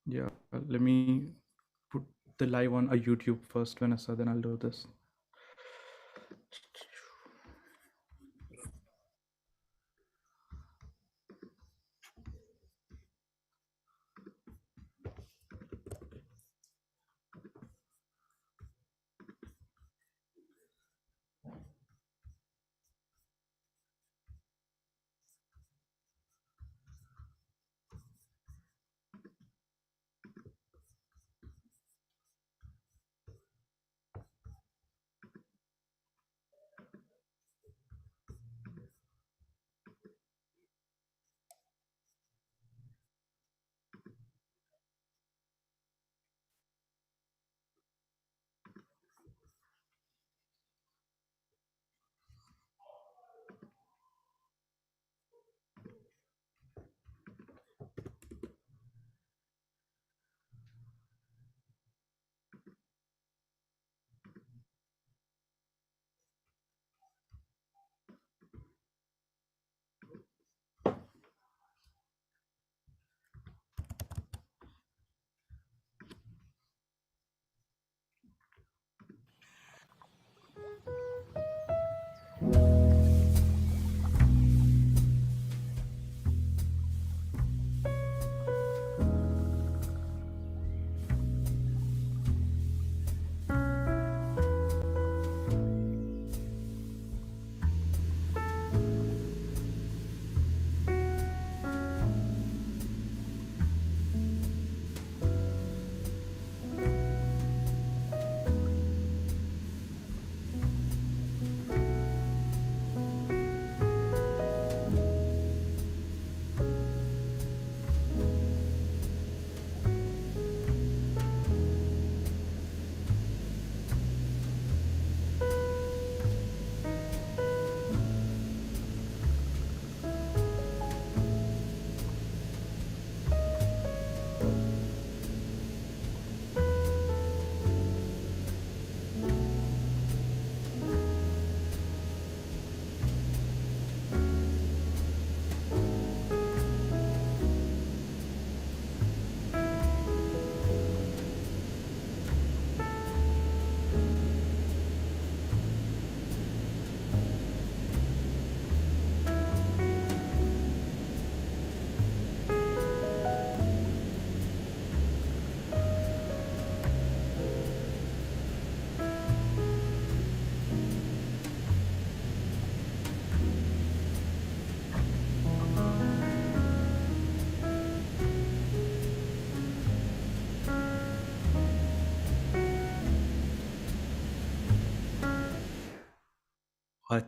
Yeah, let me put the live on a YouTube first, Vanessa, then I'll do this.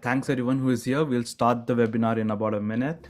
Thanks everyone who is here. We'll start the webinar in about a minute.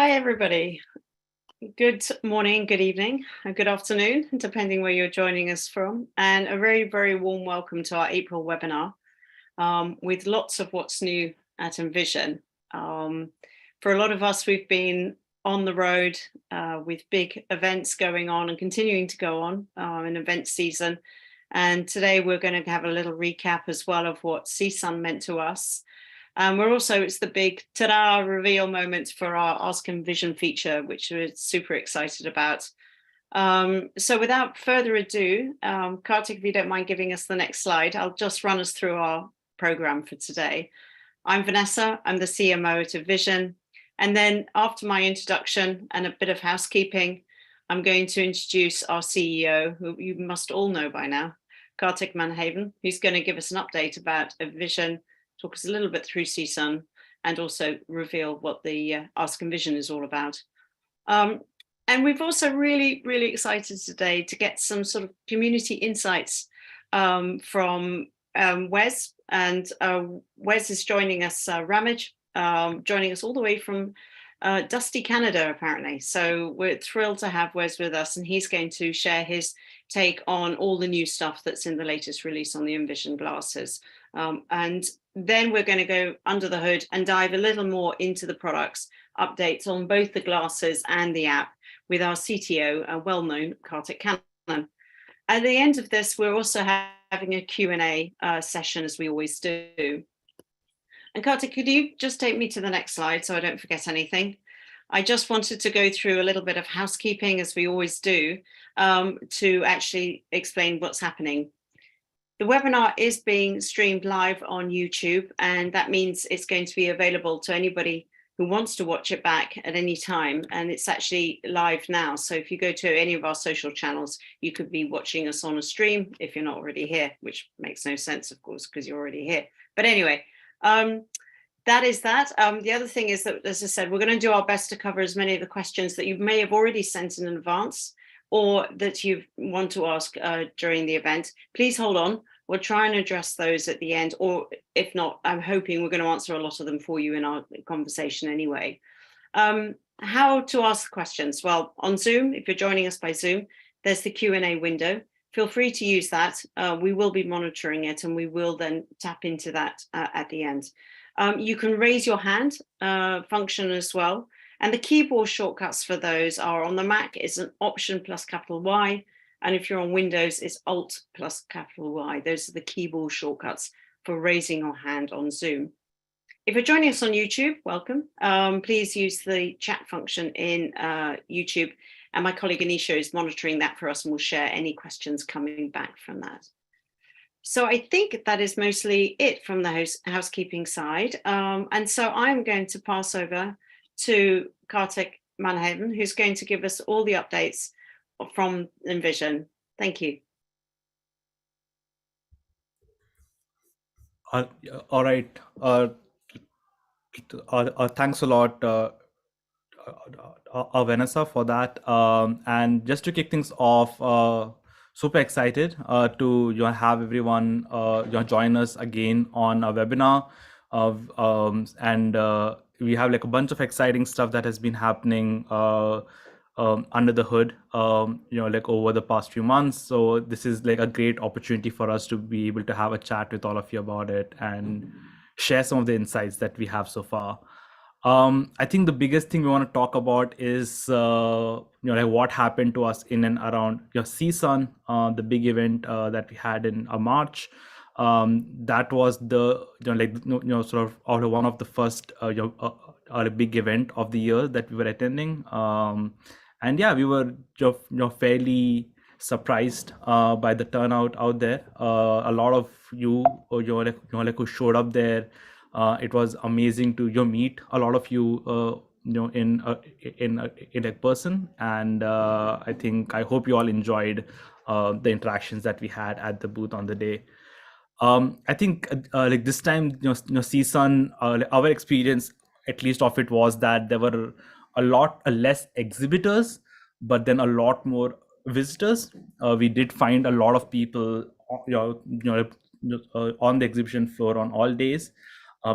Hi, everybody. Good morning, good evening, and good afternoon, depending where you're joining us from. And a very, very warm welcome to our April webinar with lots of what's new at Envision. For a lot of us, we've been on the road with big events going on and continuing to go on in event season. And today we're going to have a little recap as well of what CSUN meant to us. It's the big ta-da reveal moment for our Ask Envision feature, which we're super excited about. So without further ado, Kartik, if you don't mind giving us the next slide, I'll just run us through our program for today. I'm Vanessa, I'm the CMO at Envision. And then after my introduction and a bit of housekeeping, I'm going to introduce our CEO, who you must all know by now, Kartik Manhaven, who's going to give us an update about Envision, talk us a little bit through CSUN, and also reveal what the Ask Envision is all about. And we've also really, really excited today to get some sort of community insights from Wes. And Wes is joining us, Ramage, joining us all the way from Dusty, Canada, apparently. So we're thrilled to have Wes with us, and he's going to share his take on all the new stuff that's in the latest release on the Envision glasses. And then we're going to go under the hood and dive a little more into the products, updates on both the glasses and the app with our CTO, a well-known Kartik Kannan. At the end of this, we're also having a Q&A session, as we always do. And Kartik, could you just take me to the next slide so I don't forget anything? I just wanted to go through a little bit of housekeeping, as we always do, to actually explain what's happening. The webinar is being streamed live on YouTube, and that means it's going to be available to anybody who wants to watch it back at any time. And it's actually live now. So if you go to any of our social channels, you could be watching us on a stream if you're not already here, which makes no sense, of course, because you're already here. But anyway, that is that. The other thing is that, as I said, we're going to do our best to cover as many of the questions that you may have already sent in advance or that you want to ask during the event. Please hold on. We'll try and address those at the end, or if not, I'm hoping we're going to answer a lot of them for you in our conversation anyway. How to ask questions? Well, on Zoom, if you're joining us by Zoom, there's the Q&A window. Feel free to use that. We will be monitoring it, and we will then tap into that at the end. You can raise your hand function as well. And the keyboard shortcuts for those are on the Mac is an Option plus capital Y. And if you're on Windows, it's Alt plus capital Y. Those are the keyboard shortcuts for raising your hand on Zoom. If you're joining us on YouTube, welcome. Please use the chat function in YouTube. And my colleague Anisha is monitoring that for us, and will share any questions coming back from that. So I think that is mostly it from the housekeeping side. And so I'm going to pass over to Kartik Manhaven, who's going to give us all the updates from Envision. Thank you. All right. Thanks a lot, Vanessa, for that. And just to kick things off, super excited to have everyone join us again on a webinar. We have like a bunch of exciting stuff that has been happening under the hood, like over the past few months. So this is like a great opportunity for us to be able to have a chat with all of you about it and share some of the insights that we have so far. I think the biggest thing we want to talk about is like what happened to us in and around CSUN, the big event that we had in March. That was the sort of out of one of the first big event of the year that we were attending, and yeah, we were fairly surprised by the turnout out there. A lot of you who showed up there. It was amazing to meet a lot of you in a person, and I hope you all enjoyed the interactions that we had at the booth on the day. I think like this time, CSUN, our experience, at least of it, was that there were a lot less exhibitors, but then a lot more visitors. We did find a lot of people, on the exhibition floor on all days.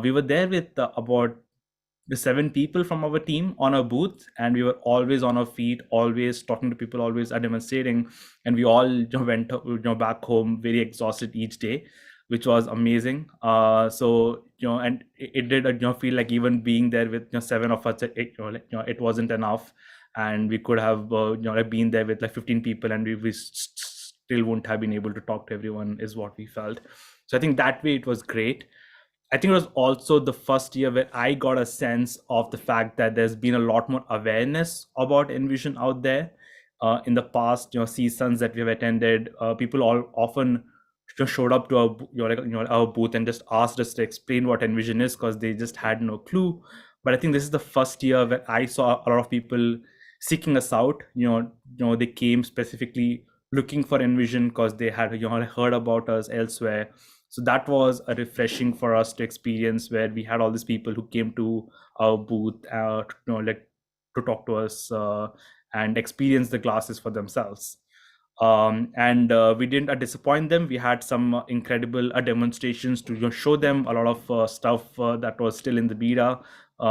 We were there with about the 7 people from our team on a booth, and we were always on our feet, always talking to people, always demonstrating, and we all went back home very exhausted each day, which was amazing. So and it did feel like even being there with 7 of us, it wasn't enough, and we could have like been there with like 15 people, and we still wouldn't have been able to talk to everyone, is what we felt. So I think that way it was great. I think it was also the first year where I got a sense of the fact that there's been a lot more awareness about Envision out there. In the past, CSUNs that we have attended, people all often just showed up to our, our booth and just asked us to explain what Envision is because they just had no clue. But I think this is the first year where I saw a lot of people seeking us out. They came specifically looking for Envision because they had heard about us elsewhere. So that was a refreshing for us to experience, where we had all these people who came to our booth like to talk to us and experience the glasses for themselves. And we didn't disappoint them. We had some incredible demonstrations to show them a lot of stuff that was still in the beta.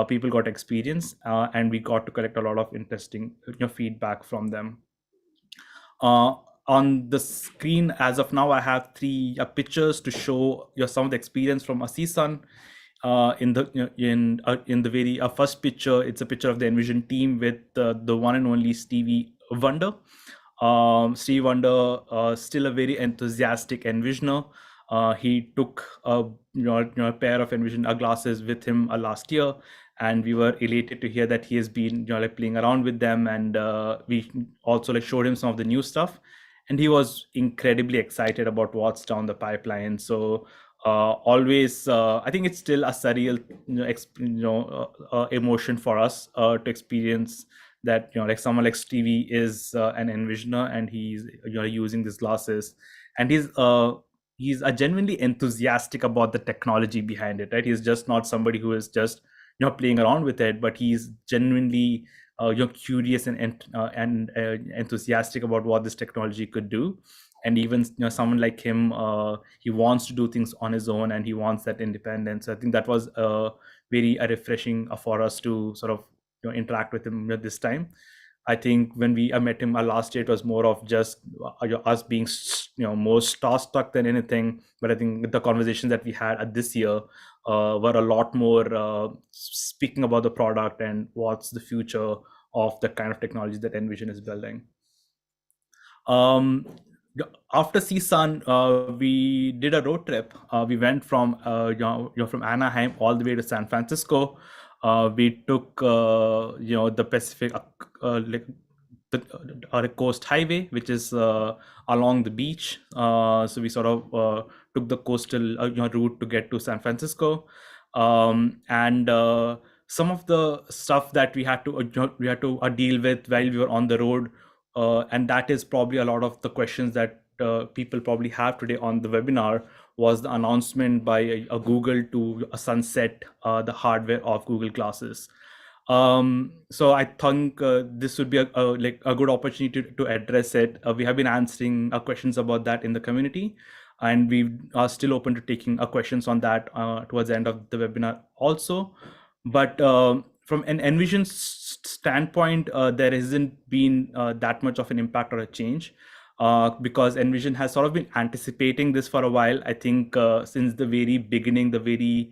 People got experience, and we got to collect a lot of interesting feedback from them. uh, on the screen as of now, I have three pictures to show some of the experience from CSUN. In the very first picture, it's a picture of the Envision team with the one and only Stevie Wonder. Stevie Wonder, still a very enthusiastic Envisioner. He took a pair of Envision glasses with him last year, and we were elated to hear that he has been like playing around with them, and we also like showed him some of the new stuff, and he was incredibly excited about what's down the pipeline. So always, I think it's still a surreal emotion for us to experience that like someone like Stevie is an envisioner, and he's using these glasses, and he's a genuinely enthusiastic about the technology behind it, right? He's just not somebody who is just playing around with it, but he's genuinely curious and enthusiastic about what this technology could do. And even someone like him, he wants to do things on his own, and he wants that independence. I think that was very refreshing for us to sort of interact with him at this time. I think when we met him last year, it was more of just us being more starstruck than anything. But I think the conversations that we had at this year were a lot more speaking about the product and what's the future of the kind of technology that Envision is building. Um, After CSUN, we did a road trip. We went from from Anaheim all the way to San Francisco. We took the Pacific like the coast highway, which is along the beach. So we sort of took the coastal route to get to San Francisco, and some of the stuff that we had to deal with while we were on the road, and that is probably a lot of the questions that people probably have today on the webinar, was the announcement by a Google to sunset the hardware of Google Glasses. So I think this would be like a good opportunity to address it. We have been answering questions about that in the community, and we are still open to taking questions on that towards the end of the webinar also. But from an Envision standpoint, there hasn't been that much of an impact or a change, because Envision has sort of been anticipating this for a while. I think since the very beginning, the very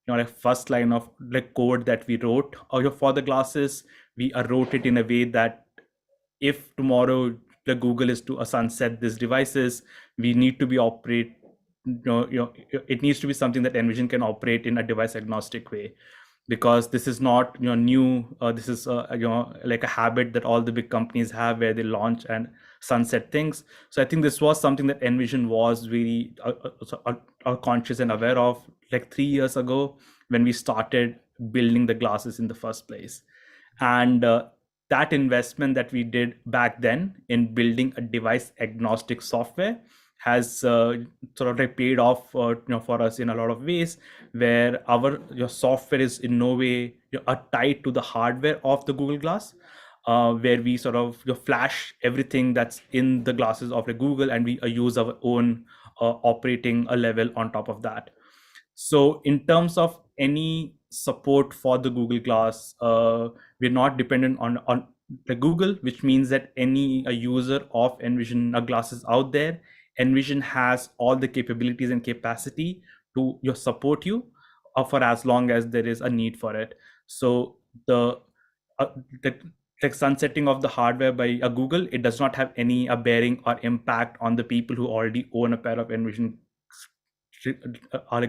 like first line of like code that we wrote for the glasses, we wrote it in a way that if tomorrow the Google is to sunset these devices, we need to be operate it needs to be something that Envision can operate in a device agnostic way, because this is not new. This is like a habit that all the big companies have, where they launch and sunset things. So I think this was something that Envision was very conscious and aware of like 3 years ago, when we started building the glasses in the first place. And that investment that we did back then in building a device agnostic software has sort of like paid off for us in a lot of ways, where your software is in no way tied to the hardware of the Google Glass, where we sort of flash everything that's in the glasses of the Google, and we use our own operating a level on top of that. So in terms of any support for the Google Glass, we're not dependent on the Google, which means that any a user of Envision glasses out there, Envision has all the capabilities and capacity to support you for as long as there is a need for it. So uh, the like sunsetting of the hardware by a Google, it does not have any bearing or impact on the people who already own a pair of Envision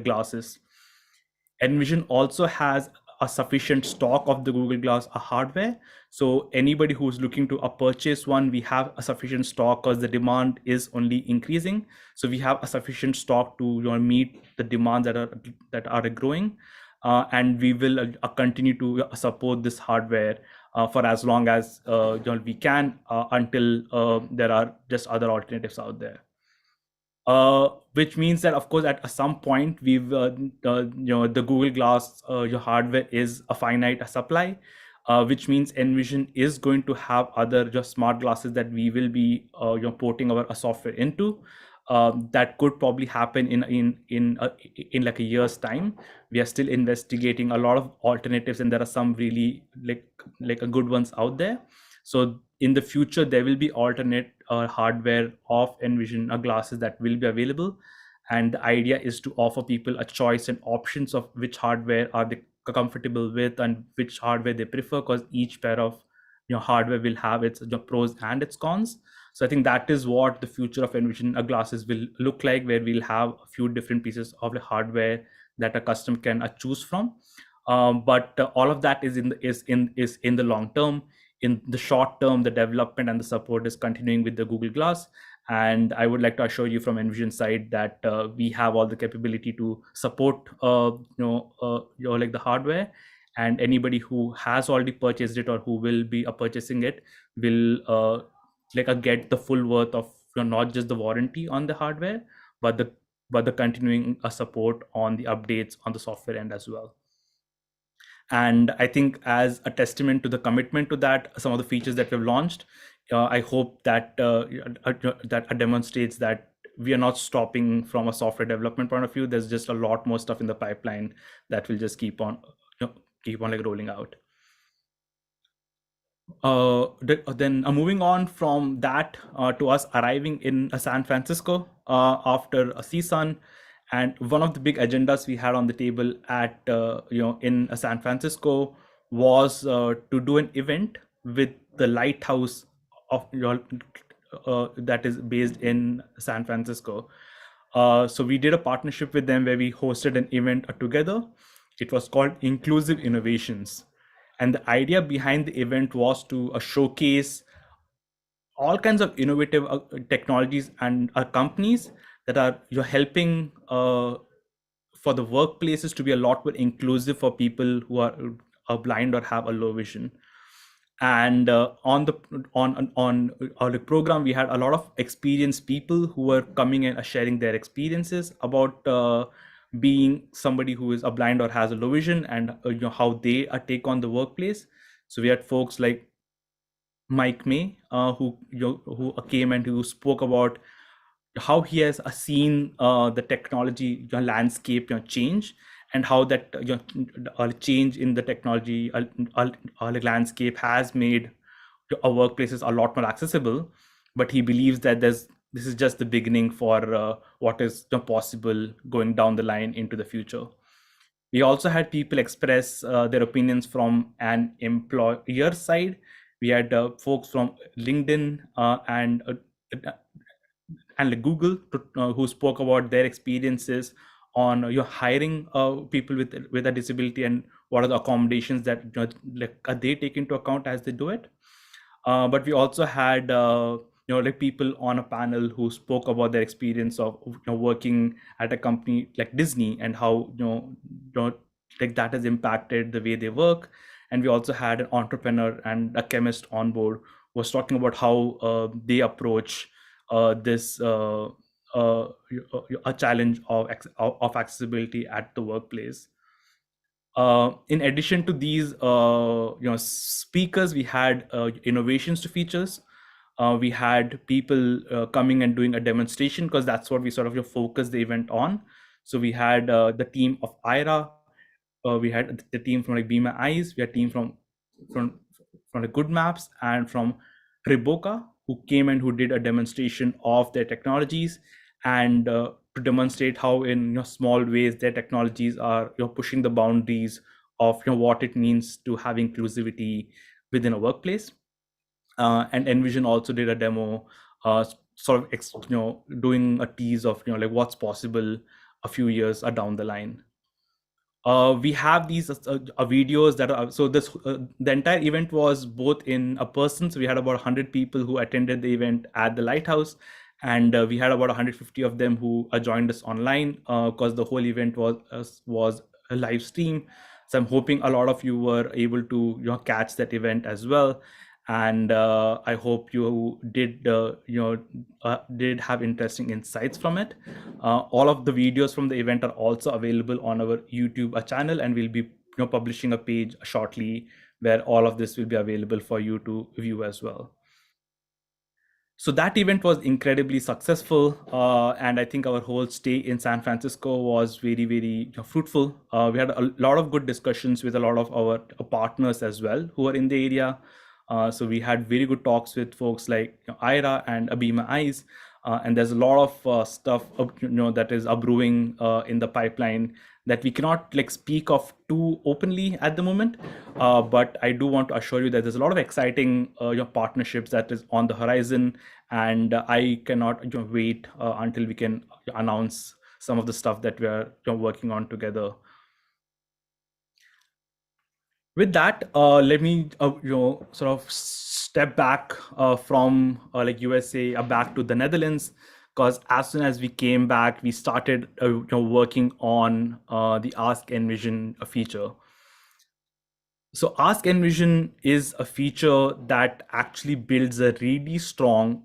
glasses. Envision also has a sufficient stock of the Google Glass hardware. So anybody who's looking to purchase one, we have a sufficient stock because the demand is only increasing. So we have a sufficient stock to meet the demands that are growing, and we will continue to support this hardware for as long as we can until there are just other alternatives out there. Which means that of course at some point we've the Google Glass your hardware is a finite supply, which means Envision is going to have other just smart glasses that we will be porting our software into. That could probably happen in like a year's time. We are still investigating a lot of alternatives, and there are some really like a good ones out there. So in the future, there will be alternate hardware of Envision glasses that will be available. And the idea is to offer people a choice and options of which hardware are they comfortable with and which hardware they prefer, because each pair of hardware will have its pros and its cons. So I think that is what the future of Envision glasses will look like, where we'll have a few different pieces of the hardware that a customer can choose from. But all of that is in the long term. In the short term, the development and the support is continuing with the Google Glass. And I would like to assure you from Envision side that we have all the capability to support like the hardware, and anybody who has already purchased it or who will be purchasing it will get the full worth of not just the warranty on the hardware, but the continuing support on the updates on the software end as well. And I think as a testament to the commitment to that, some of the features that we've launched, I hope that that demonstrates that we are not stopping from a software development point of view. There's just a lot more stuff in the pipeline that will just keep on like rolling out. Then moving on from that to us arriving in San Francisco after a CSUN, and one of the big agendas we had on the table at in San Francisco was to do an event with the lighthouse of that is based in San Francisco. So we did a partnership with them where we hosted an event together. It was called Inclusive Innovations. And the idea behind the event was to showcase all kinds of innovative technologies and companies that are you're helping for the workplaces to be a lot more inclusive for people who are blind or have a low vision. And on the program, we had a lot of experienced people who were coming and sharing their experiences about being somebody who is a blind or has a low vision, and how they take on the workplace. So we had folks like Mike May, who came and who spoke about how he has seen the technology landscape change, and how that change in the technology landscape has made our workplaces a lot more accessible. But he believes that this is just the beginning for what is possible going down the line into the future. We also had people express their opinions from an employer side. We had folks from LinkedIn and like Google who spoke about their experiences on your hiring people with a disability, and what are the accommodations that they take into account as they do it. But we also had like people on a panel who spoke about their experience of working at a company like Disney, and how like that has impacted the way they work. And we also had an entrepreneur and a chemist on board who was talking about how they approach this a challenge of accessibility at the workplace. In addition to these speakers, we had innovations to features. We had people coming and doing a demonstration, because that's what we sort of focused the event on. So we had the team of Ira, we had the team from like Be My Eyes, we had team from from the Good Maps and from Riboka, who came and who did a demonstration of their technologies, and to demonstrate how in small ways their technologies are pushing the boundaries of what it means to have inclusivity within a workplace. And Envision also did a demo, sort of doing a tease of like what's possible a few years down the line. We have these videos that are so this the entire event was both in a person, so we had about 100 people who attended the event at the lighthouse, and we had about 150 of them who joined us online, because the whole event was a live stream. So I'm hoping a lot of you were able to catch that event as well, and I hope you did have interesting insights from it. All of the videos from the event are also available on our YouTube channel, and we'll be publishing a page shortly where all of this will be available for you to view as well. So that event was incredibly successful, and I think our whole stay in San Francisco was very, very fruitful. We had a lot of good discussions with a lot of our partners as well who are in the area. So we had very good talks with folks like Ira and Abima Eyes, and there's a lot of stuff that is brewing in the pipeline that we cannot like speak of too openly at the moment, but I do want to assure you that there's a lot of exciting partnerships that is on the horizon, and I cannot wait until we can announce some of the stuff that we are working on together. With that, let me sort of step back from like USA back to the Netherlands, because as soon as we came back, we started working on the Ask Envision feature. So Ask Envision is a feature that actually builds a really strong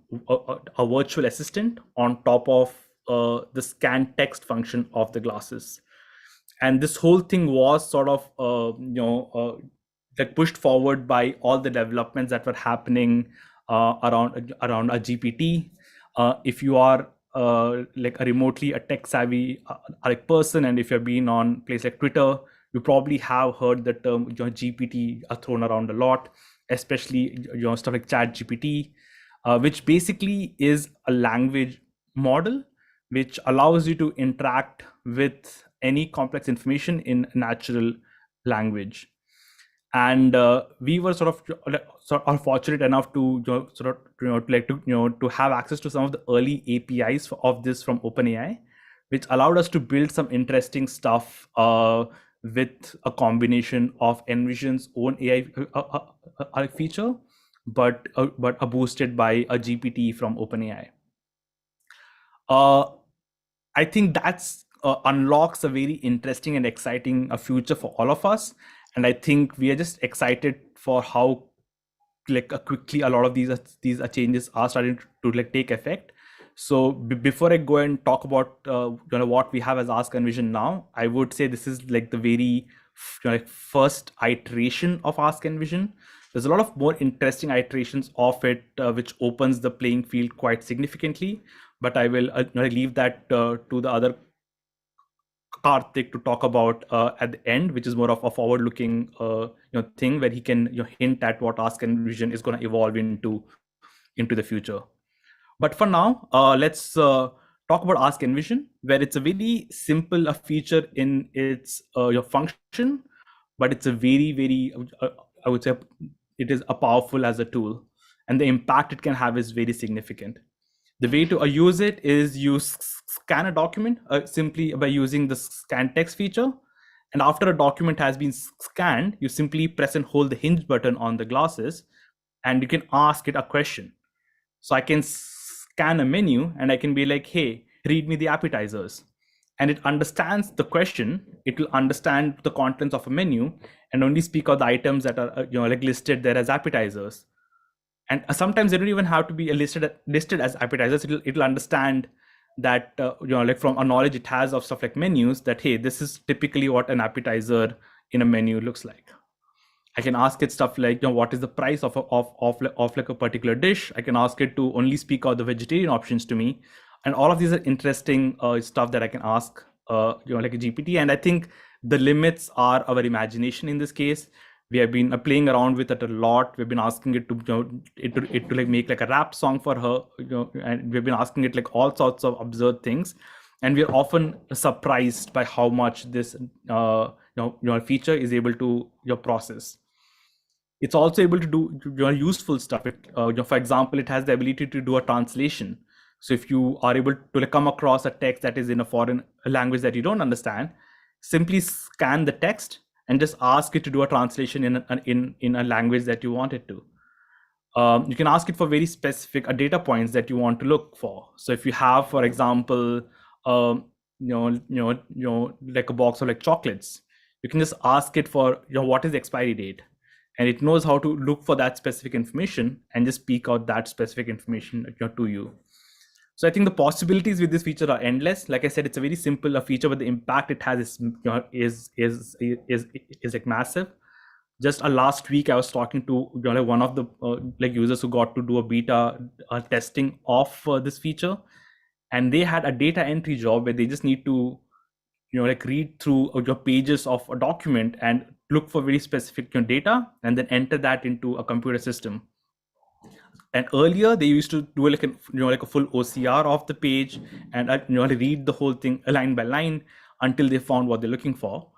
a virtual assistant on top of the scan text function of the glasses. And this whole thing was sort of like pushed forward by all the developments that were happening around a GPT. If you are like a remotely a tech savvy like person, and if you've been on place like Twitter, you probably have heard the term GPT thrown around a lot, especially stuff like Chat GPT, which basically is a language model which allows you to interact with any complex information in natural language. And we were sort of fortunate enough to to have access to some of the early APIs of this from OpenAI, which allowed us to build some interesting stuff with a combination of Envision's own AI feature, but boosted by a GPT from OpenAI. I think that's unlocks a very interesting and exciting future for all of us, and I think we are just excited for how like quickly a lot of these changes are starting to like take effect. So before I go and talk about what we have as Ask Envision now, I would say this is like the very like first iteration of Ask Envision. There's a lot of more interesting iterations of it, which opens the playing field quite significantly. But I will leave that to the other Karthik to talk about at the end, which is more of a forward-looking thing where he can hint at what Ask Envision is going to evolve into the future. But for now, let's talk about Ask Envision, where it's a very simple feature in its your function, but it's a very I would say it is a powerful as a tool, and the impact it can have is very significant. The way to use it is you scan a document simply by using the scan text feature. And after a document has been scanned, you simply press and hold the hinge button on the glasses, and you can ask it a question. So I can scan a menu and I can be like, hey, read me the appetizers. And it understands the question. It will understand the contents of a menu and only speak out the items that are like listed there as appetizers. And sometimes they don't even have to be listed as appetizers. It'll understand that like from a knowledge it has of stuff like menus, that hey, this is typically what an appetizer in a menu looks like. I can ask it stuff like what is the price of like a particular dish. I can ask it to only speak out the vegetarian options to me, and all of these are interesting stuff that I can ask like a GPT. And I think the limits are our imagination in this case. We have been playing around with it a lot. We've been asking it to, it to like make like a rap song for her, and we've been asking it like all sorts of absurd things, and we're often surprised by how much this feature is able to process. It's also able to do useful stuff. For example, it has the ability to do a translation. So if you are able to like, come across a text that is in a foreign language that you don't understand, simply scan the text and just ask it to do a translation in a language that you want it to. You can ask it for very specific data points that you want to look for. So if you have, for example, like a box of like chocolates, you can just ask it for what is the expiry date, and it knows how to look for that specific information and just speak out that specific information to you. So I think the possibilities with this feature are endless. Like I said, it's a very simple feature, but the impact it has is like massive. Just last week, I was talking to one of the like users who got to do a beta testing of this feature, and they had a data entry job where they just need to like read through your pages of a document and look for very specific data and then enter that into a computer system. And earlier they used to do like a full OCR of the page and read the whole thing line by line until they found what they're looking for.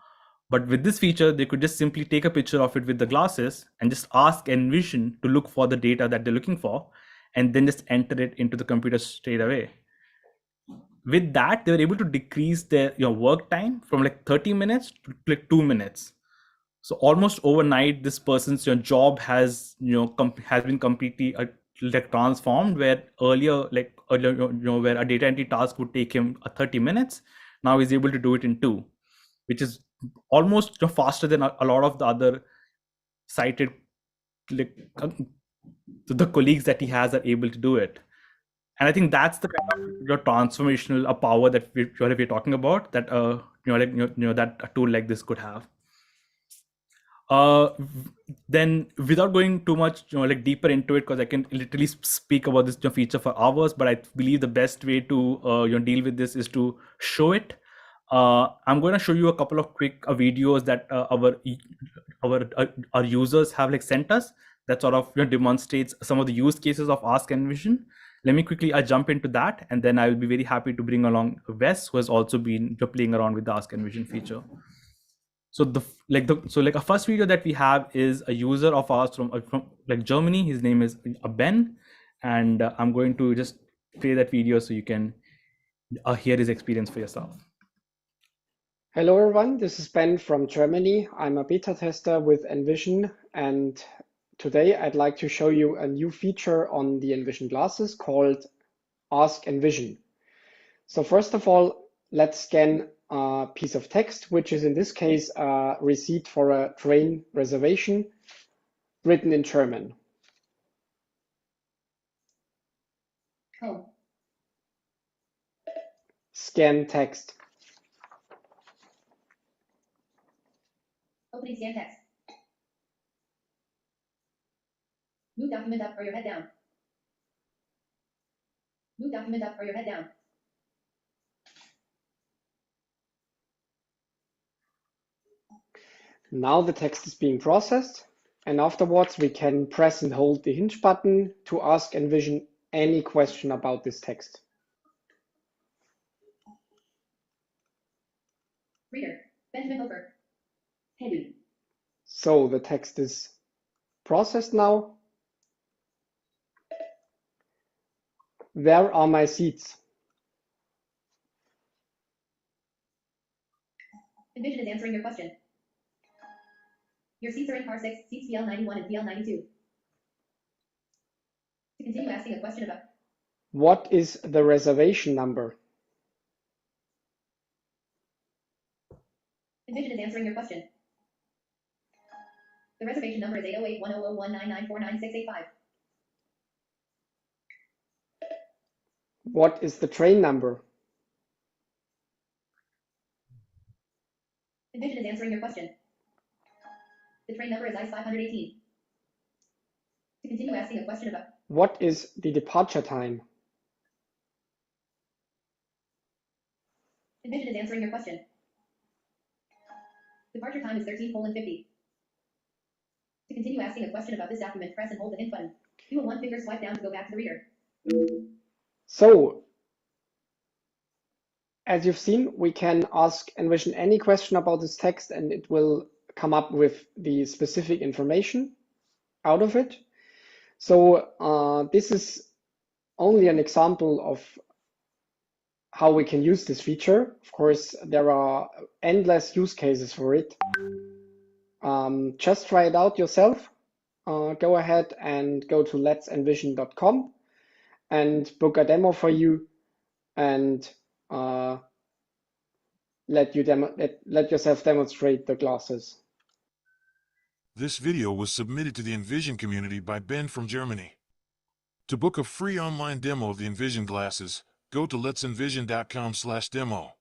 But with this feature, they could just simply take a picture of it with the glasses and just ask Envision to look for the data that they're looking for, and then just enter it into the computer straight away. With that, they were able to decrease their work time from like 30 minutes to like 2 minutes. So almost overnight, this person's job has has been completely like transformed. Where earlier, where a data entry task would take him 30 minutes, now he's able to do it in 2, which is almost faster than a lot of the other cited like the colleagues that he has are able to do it. And I think that's the kind of transformational power that we're talking about, that that a tool like this could have. uh then without going too much like deeper into it, because I can literally speak about this feature for hours, but I believe the best way to deal with this is to show it. I'm going to show you a couple of quick videos that our users have like sent us, that sort of demonstrates some of the use cases of Ask Envision. Let me quickly jump into that, and then I will be very happy to bring along Wes, who has also been playing around with the Ask Envision feature. So a first video that we have is a user of ours from like Germany. His name is Ben, and I'm going to just play that video so you can hear his experience for yourself. Hello everyone, this is Ben from Germany. I'm a beta tester with Envision, and today I'd like to show you a new feature on the Envision glasses called Ask Envision. So first of all, let's scan a piece of text, which is in this case a receipt for a train reservation written in German. Oh. Scan text. Opening scan text. Move document up or your head down. Move document up or your head down. Now the text is being processed, and afterwards we can press and hold the hinge button to ask Envision any question about this text. Reader, Benjamin Hofer. Heading. So the text is processed now. Where are my seats? Envision is answering your question. Your seats are in car 6, seats PL91 and PL92. To continue asking a question about. What is the reservation number? Envision is answering your question. The reservation number is 808-100-199499685. What is the train number? Envision is answering your question. The train number is ICE 518. To continue asking a question about. What is the departure time? Envision is answering your question. Departure time is 13:50. To continue asking a question about this document, press and hold the hint button. Do a one-finger swipe down to go back to the reader. So, as you've seen, we can ask Envision any question about this text and it will come up with the specific information out of it. So this is only an example of how we can use this feature. Of course, there are endless use cases for it. Just try it out yourself. Go ahead and go to let'senvision.com and book a demo for you and let yourself demonstrate the glasses. This video was submitted to the Envision community by Ben from Germany. To book a free online demo of the Envision glasses, go to let'senvision.com/demo.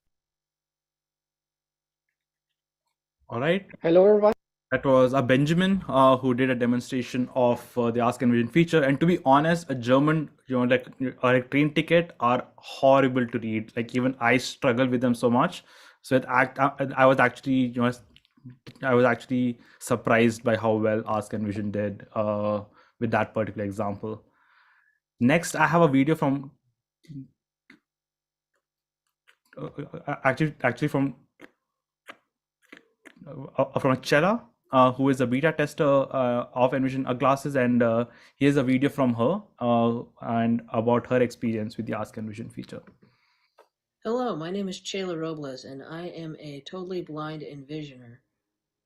All right. Hello, everyone. That was a Benjamin who did a demonstration of the Ask Envision feature. And to be honest, a German, a train ticket are horrible to read. Like even I struggle with them so much. So I was actually, I was actually surprised by how well Ask Envision did with that particular example. Next, I have a video from actually from Chella, who is a beta tester of Envision glasses, and here's a video from her and about her experience with the Ask Envision feature. Hello, my name is Chela Robles, and I am a totally blind Envisioner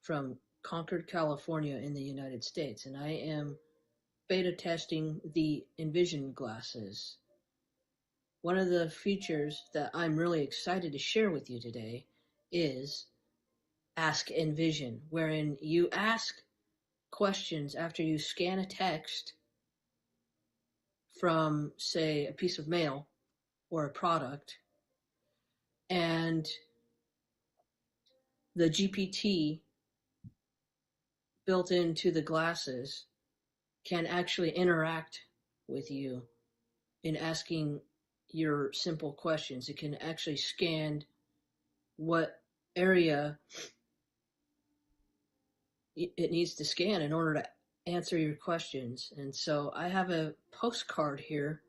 from Concord, California in the United States, and I am beta testing the Envision glasses. One of the features that I'm really excited to share with you today is Ask Envision, wherein you ask questions after you scan a text from, say, a piece of mail or a product, and the GPT built into the glasses can actually interact with you in asking your simple questions. It can actually scan what area it needs to scan in order to answer your questions. And so I have a postcard here,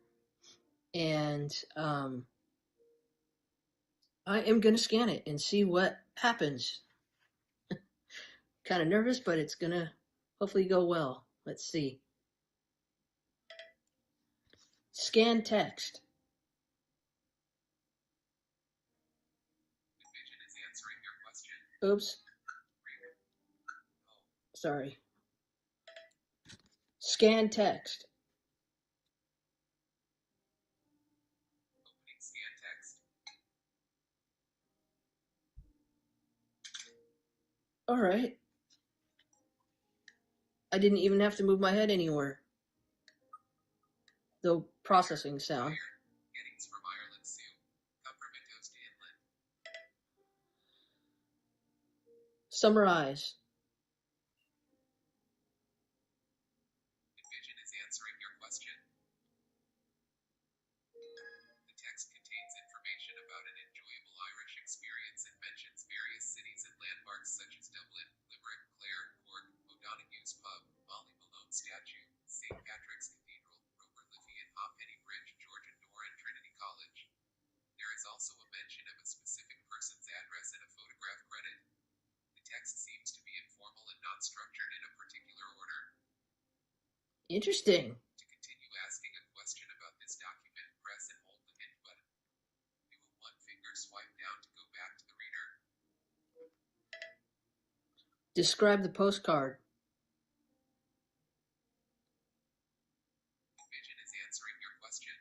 and I am going to scan it and see what happens. Kind of nervous, but it's going to hopefully go well. Let's see. Scan text. Oops. Sorry. Scan text. All right. I didn't even have to move my head anywhere. The processing sound. Summarize. Envision is answering your question. The text contains information about an enjoyable Irish experience and mentions various cities and landmarks such as Dublin, Limerick, Clare, Cork, O'Donoghue's Pub, Molly Malone Statue, St. Patrick's Cathedral, Roper Liffey and Hoppenny Bridge, Georgian Door and Trinity College. There is also a mention of a specific person's address and a photograph credit. The text seems to be informal and not structured in a particular order. Interesting. To continue asking a question about this document, press and hold the hint button. Do a one-finger swipe down to go back to the reader. Describe the postcard. Envision is answering your question.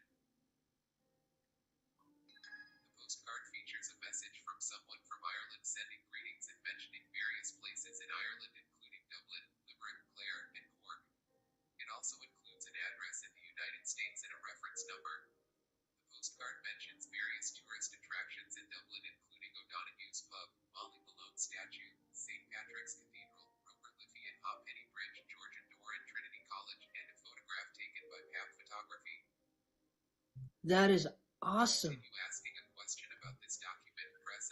The postcard features a message from someone from Ireland sending greetings and mentioning various places in Ireland, including Dublin, Limerick, Clare, and Cork. It also includes an address in the United States and a reference number. The postcard mentions various tourist attractions in Dublin, including O'Donoghue's Pub, Molly Malone Statue, St. Patrick's Cathedral, Roper Liffey and Hoppenny Bridge, Georgian Door and Trinity College, and a photograph taken by Pap Photography. That is awesome. Continue asking a question about this document, press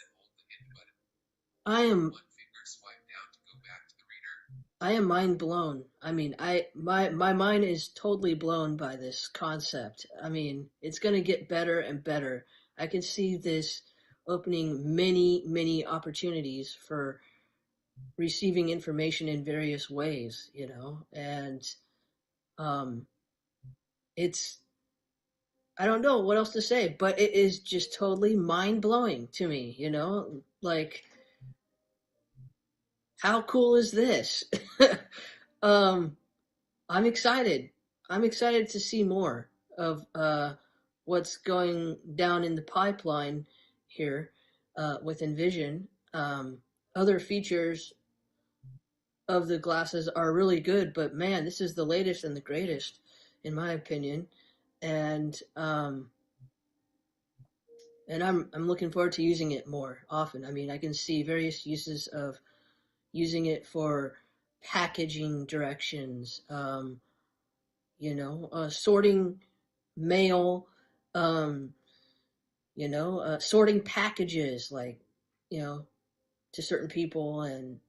I am One finger swipe down to go back to the reader. I am mind blown. I mean, my mind is totally blown by this concept. I mean, it's going to get better and better. I can see this opening many opportunities for receiving information in various ways, you know, and um, it's I don't know what else to say, but it is just totally mind blowing to me, you know, like how cool is this? um, I'm excited. I'm excited to see more of what's going down in the pipeline here with Envision. Other features of the glasses are really good, but man, this is the latest and the greatest, in my opinion. And I'm looking forward to using it more often. I mean, I can see various uses of using it for packaging directions. Sorting mail, um, sorting packages, like, you know, to certain people and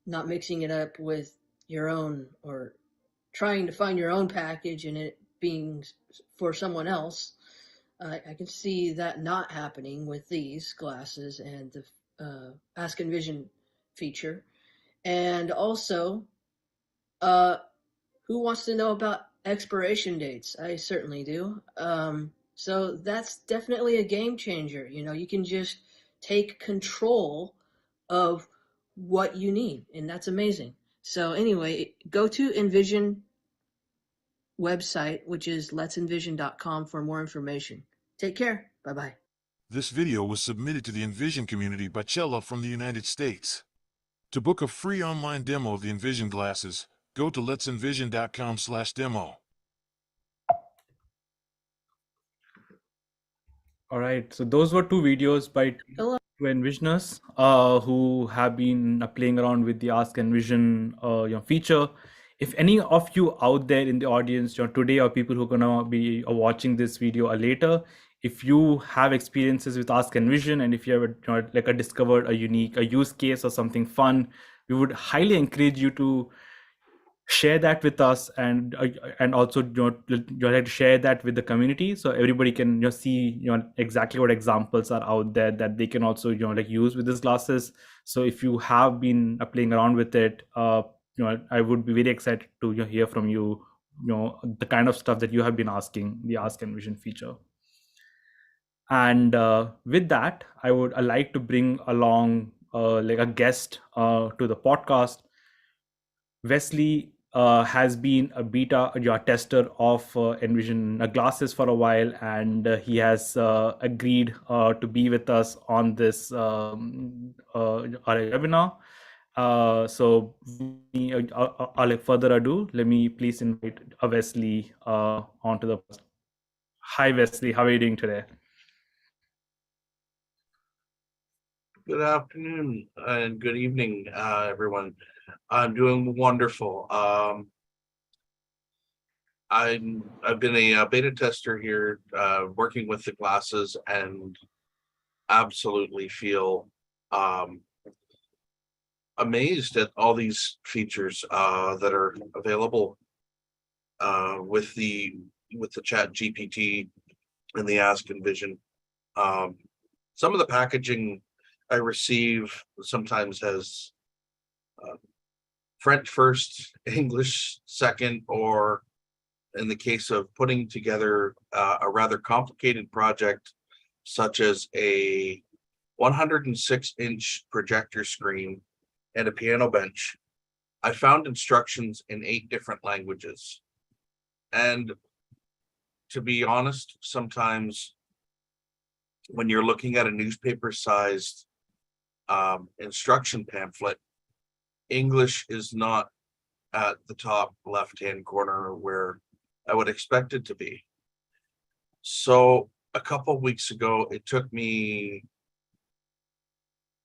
not mixing it up with your own, or trying to find your own package and it being for someone else. I can see that not happening with these glasses and the Ask Envision feature. And also, uh, who wants to know about expiration dates? I certainly do. So that's definitely a game changer. You know, you can just take control of what you need, and that's amazing. So anyway, go to Envision website, which is let'senvision.com, for more information. Take care. Bye-bye. This video was submitted to the Envision community by Chella from the United States. To book a free online demo of the Envision glasses, go to let'senvision.com/demo. All right. So those were two videos by Hello. two envisioners who have been playing around with the Ask Envision feature. If any of you out there in the audience, today, or people who are gonna be watching this video or later, if you have experiences with Ask Envision, and if you have discovered a unique use case or something fun, we would highly encourage you to share that with us, and also like to share that with the community, so everybody can see exactly what examples are out there that they can also use with these glasses. So if you have been playing around with it, I would be very excited to hear from you, the kind of stuff that you have been asking the Ask Envision feature. And with that, I like to bring along like a guest to the podcast. Wesley has been a beta tester of Envision glasses for a while, and he has agreed to be with us on this our webinar. So, without further ado, let me please invite Wesley onto the. Hi, Wesley. How are you doing today? Good afternoon and good evening, everyone. I'm doing wonderful. I've been a beta tester here, working with the glasses, and absolutely feel amazed at all these features that are available with the Chat GPT and the Ask Envision. Some of the packaging I receive sometimes has French first, English second, or in the case of putting together a rather complicated project, such as a 106-inch projector screen and a piano bench, I found instructions in 8 different languages. And to be honest, sometimes when you're looking at a newspaper-sized instruction pamphlet, English is not at the top left-hand corner where I would expect it to be. So a couple of weeks ago, it took me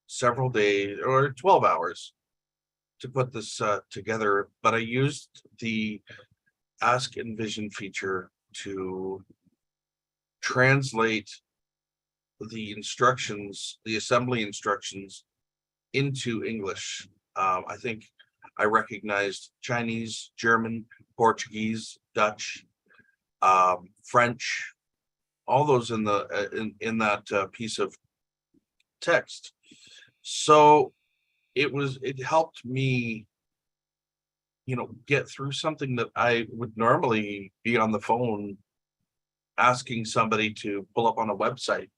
several days or 12 hours to put this together, but I used the Ask Envision feature to translate the instructions, the assembly instructions, into English. I think I recognized Chinese, German, Portuguese, Dutch, French, all those in the in that piece of text. So it helped me, get through something that I would normally be on the phone asking somebody to pull up on a website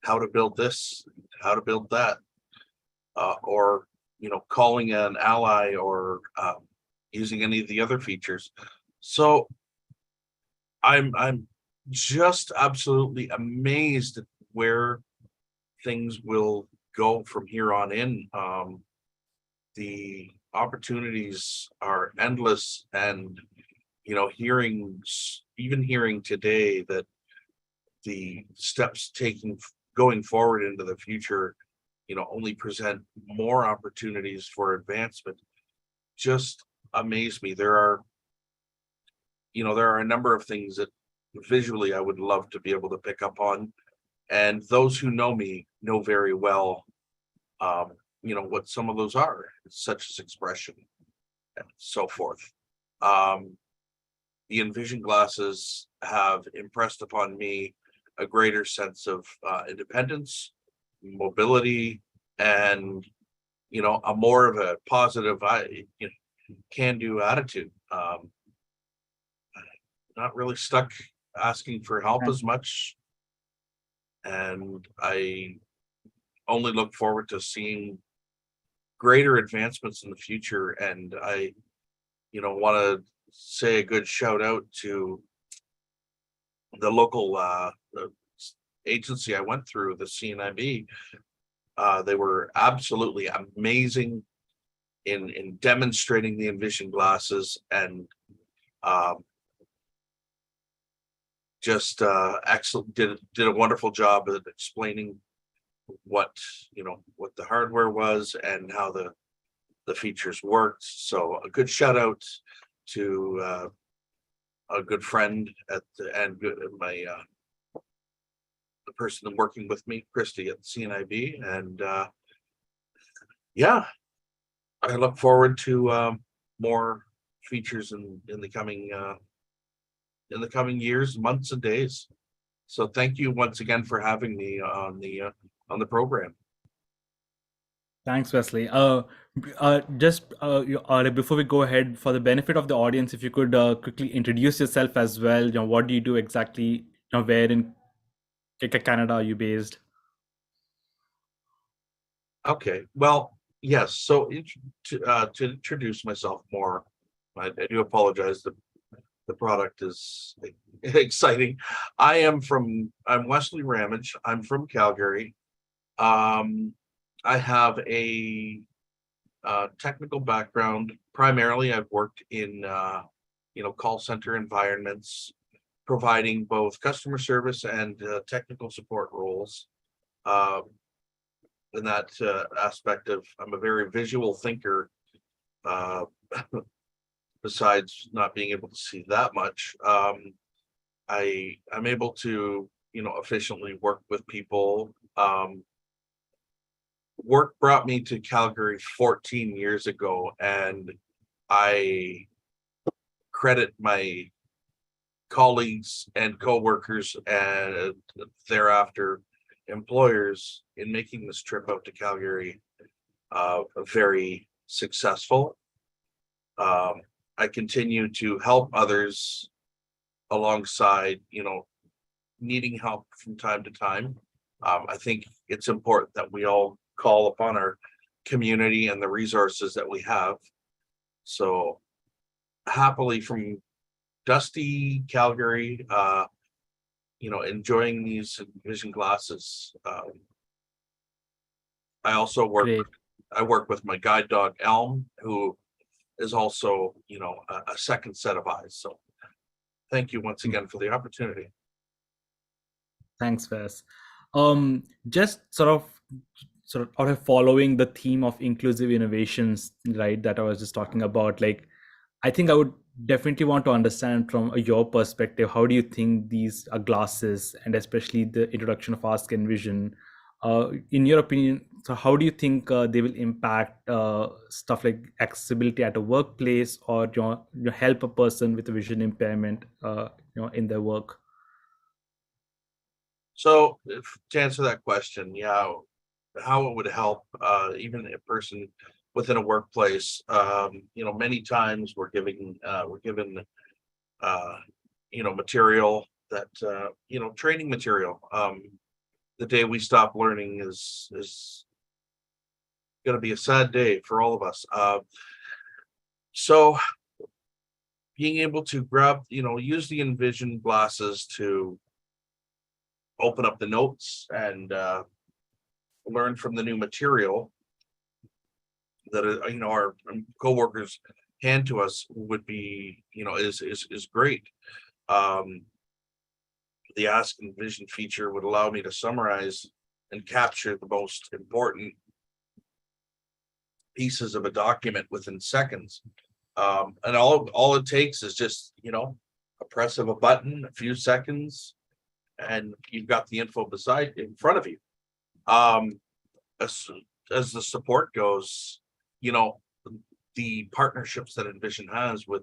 how to build this, how to build that, or calling an ally, or using any of the other features. So I'm just absolutely amazed at where things will go from here on in. The opportunities are endless, and hearing today that the steps going forward into the future, only present more opportunities for advancement, just amaze me. There are a number of things that visually I would love to be able to pick up on, and those who know me know very well, what some of those are, such as expression and so forth. The Envision glasses have impressed upon me a greater sense of independence, mobility, and a more of a positive can-do attitude. Not really stuck asking for help as much, and I only look forward to seeing greater advancements in the future. And I want to say a good shout out to the local the agency I went through, the CNIB. They were absolutely amazing in demonstrating the Envision glasses, and just excellent. Did a wonderful job of explaining what the hardware was and how the features worked. So a good shout out to a good friend my the person working with me, Christy at CNIB, and yeah, I look forward to more features in the coming years, months, and days. So thank you once again for having me on the program. Thanks, Wesley. Before we go ahead, for the benefit of the audience, if you could quickly introduce yourself as well. What do you do exactly? Where in Canada are you based? Okay, well, yes. So to introduce myself more, I do apologize. The product is exciting. I'm Wesley Ramage. I'm from Calgary. I have a technical background. Primarily, I've worked in call center environments, providing both customer service and technical support roles. In that aspect of, I'm a very visual thinker. Besides not being able to see that much, I'm able to efficiently work with people. Work brought me to Calgary 14 years ago, and I credit my colleagues and coworkers and thereafter employers in making this trip out to Calgary very successful. I continue to help others alongside, needing help from time to time. I think it's important that we all call upon our community and the resources that we have. So happily from dusty Calgary, enjoying these Envision glasses. I also work with my guide dog Elm, who is also a second set of eyes. So thank you once again for the opportunity. Thanks, Wes. Just sort of following the theme of inclusive innovations, right, that I was just talking about. Like, I think I would definitely want to understand from your perspective, how do you think these glasses, and especially the introduction of Ask Envision, in your opinion, So how do you think they will impact stuff like accessibility at a workplace, or help a person with a vision impairment in their work? So to answer that question, yeah, how it would help even a person within a workplace. Many times we're given material that training material. The day we stop learning is going to be a sad day for all of us. So being able to use the Envision glasses to open up the notes and learn from the new material that our coworkers hand to us would be is great. The Ask Envision feature would allow me to summarize and capture the most important pieces of a document within seconds. And all it takes is just a press of a button, a few seconds, and you've got the info in front of you. As the support goes, the partnerships that Envision has with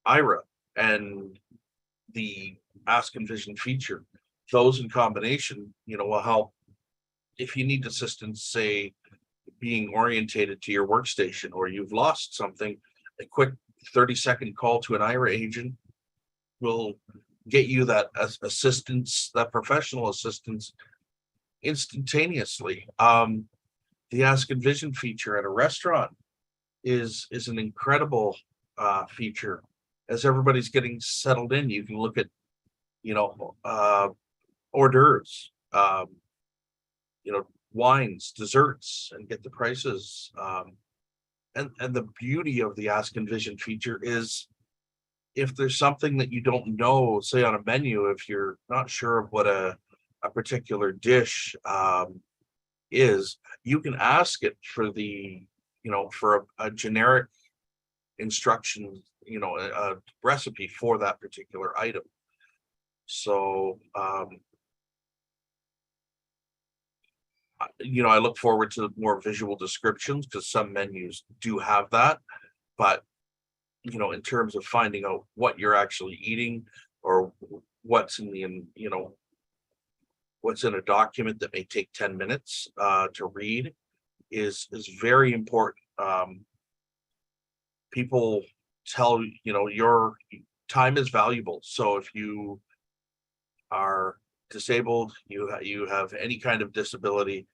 IRA and the Ask Envision feature, those in combination, will help if you need assistance, say being orientated to your workstation, or you've lost something. A quick 30-second call to an IRA agent will get you that assistance, that professional assistance, instantaneously. The Ask Envision feature at a restaurant is an incredible feature. As everybody's getting settled in, you can look at hors d'oeuvres, wines, desserts, and get the prices. And the beauty of the Ask Envision feature is, if there's something that you don't know, say on a menu, if you're not sure of what a particular dish is, you can ask it for for a generic instruction, a recipe for that particular item. So I look forward to more visual descriptions, because some menus do have that, but in terms of finding out what you're actually eating, or what's in what's in a document that may take 10 minutes to read, is very important. People tell your time is valuable. So if you are disabled, you have any kind of disability,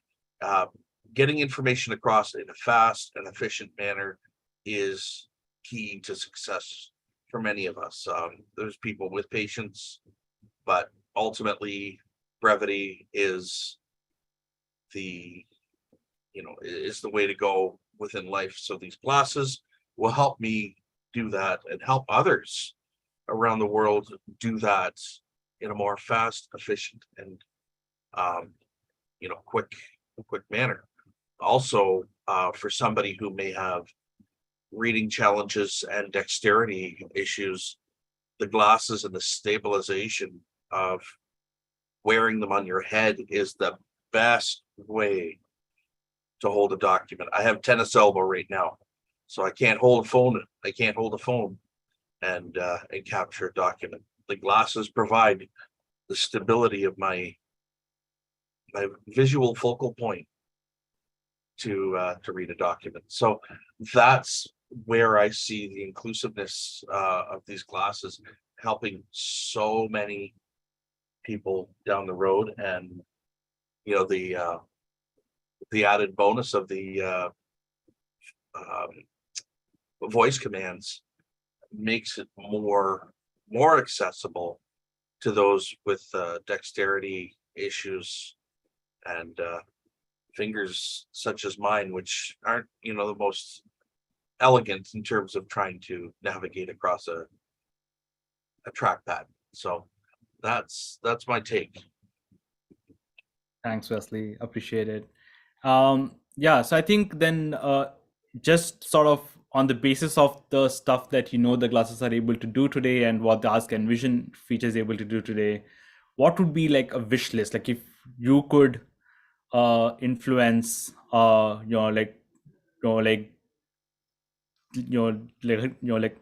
getting information across in a fast and efficient manner is key to success for many of us. There's people with patience, but ultimately brevity is the way to go within life. So these classes will help me do that, and help others around the world do that in a more fast, efficient, and quick manner. Also, for somebody who may have reading challenges and dexterity issues, the glasses and the stabilization of wearing them on your head is the best way to hold a document. I have tennis elbow right now, so I can't hold a phone. And capture a document. The glasses provide the stability of my visual focal point to read a document. So that's where I see the inclusiveness of these glasses helping so many people down the road. And the added bonus of the voice commands makes it more accessible to those with dexterity issues and fingers such as mine, which aren't the most elegant in terms of trying to navigate across a trackpad. So that's my take. Thanks, Wesley. Appreciate it. Yeah, so I think then just sort of on the basis of the stuff that the glasses are able to do today, and what the Ask Envision feature is able to do today, what would be like a wish list? Like if you could influence, like like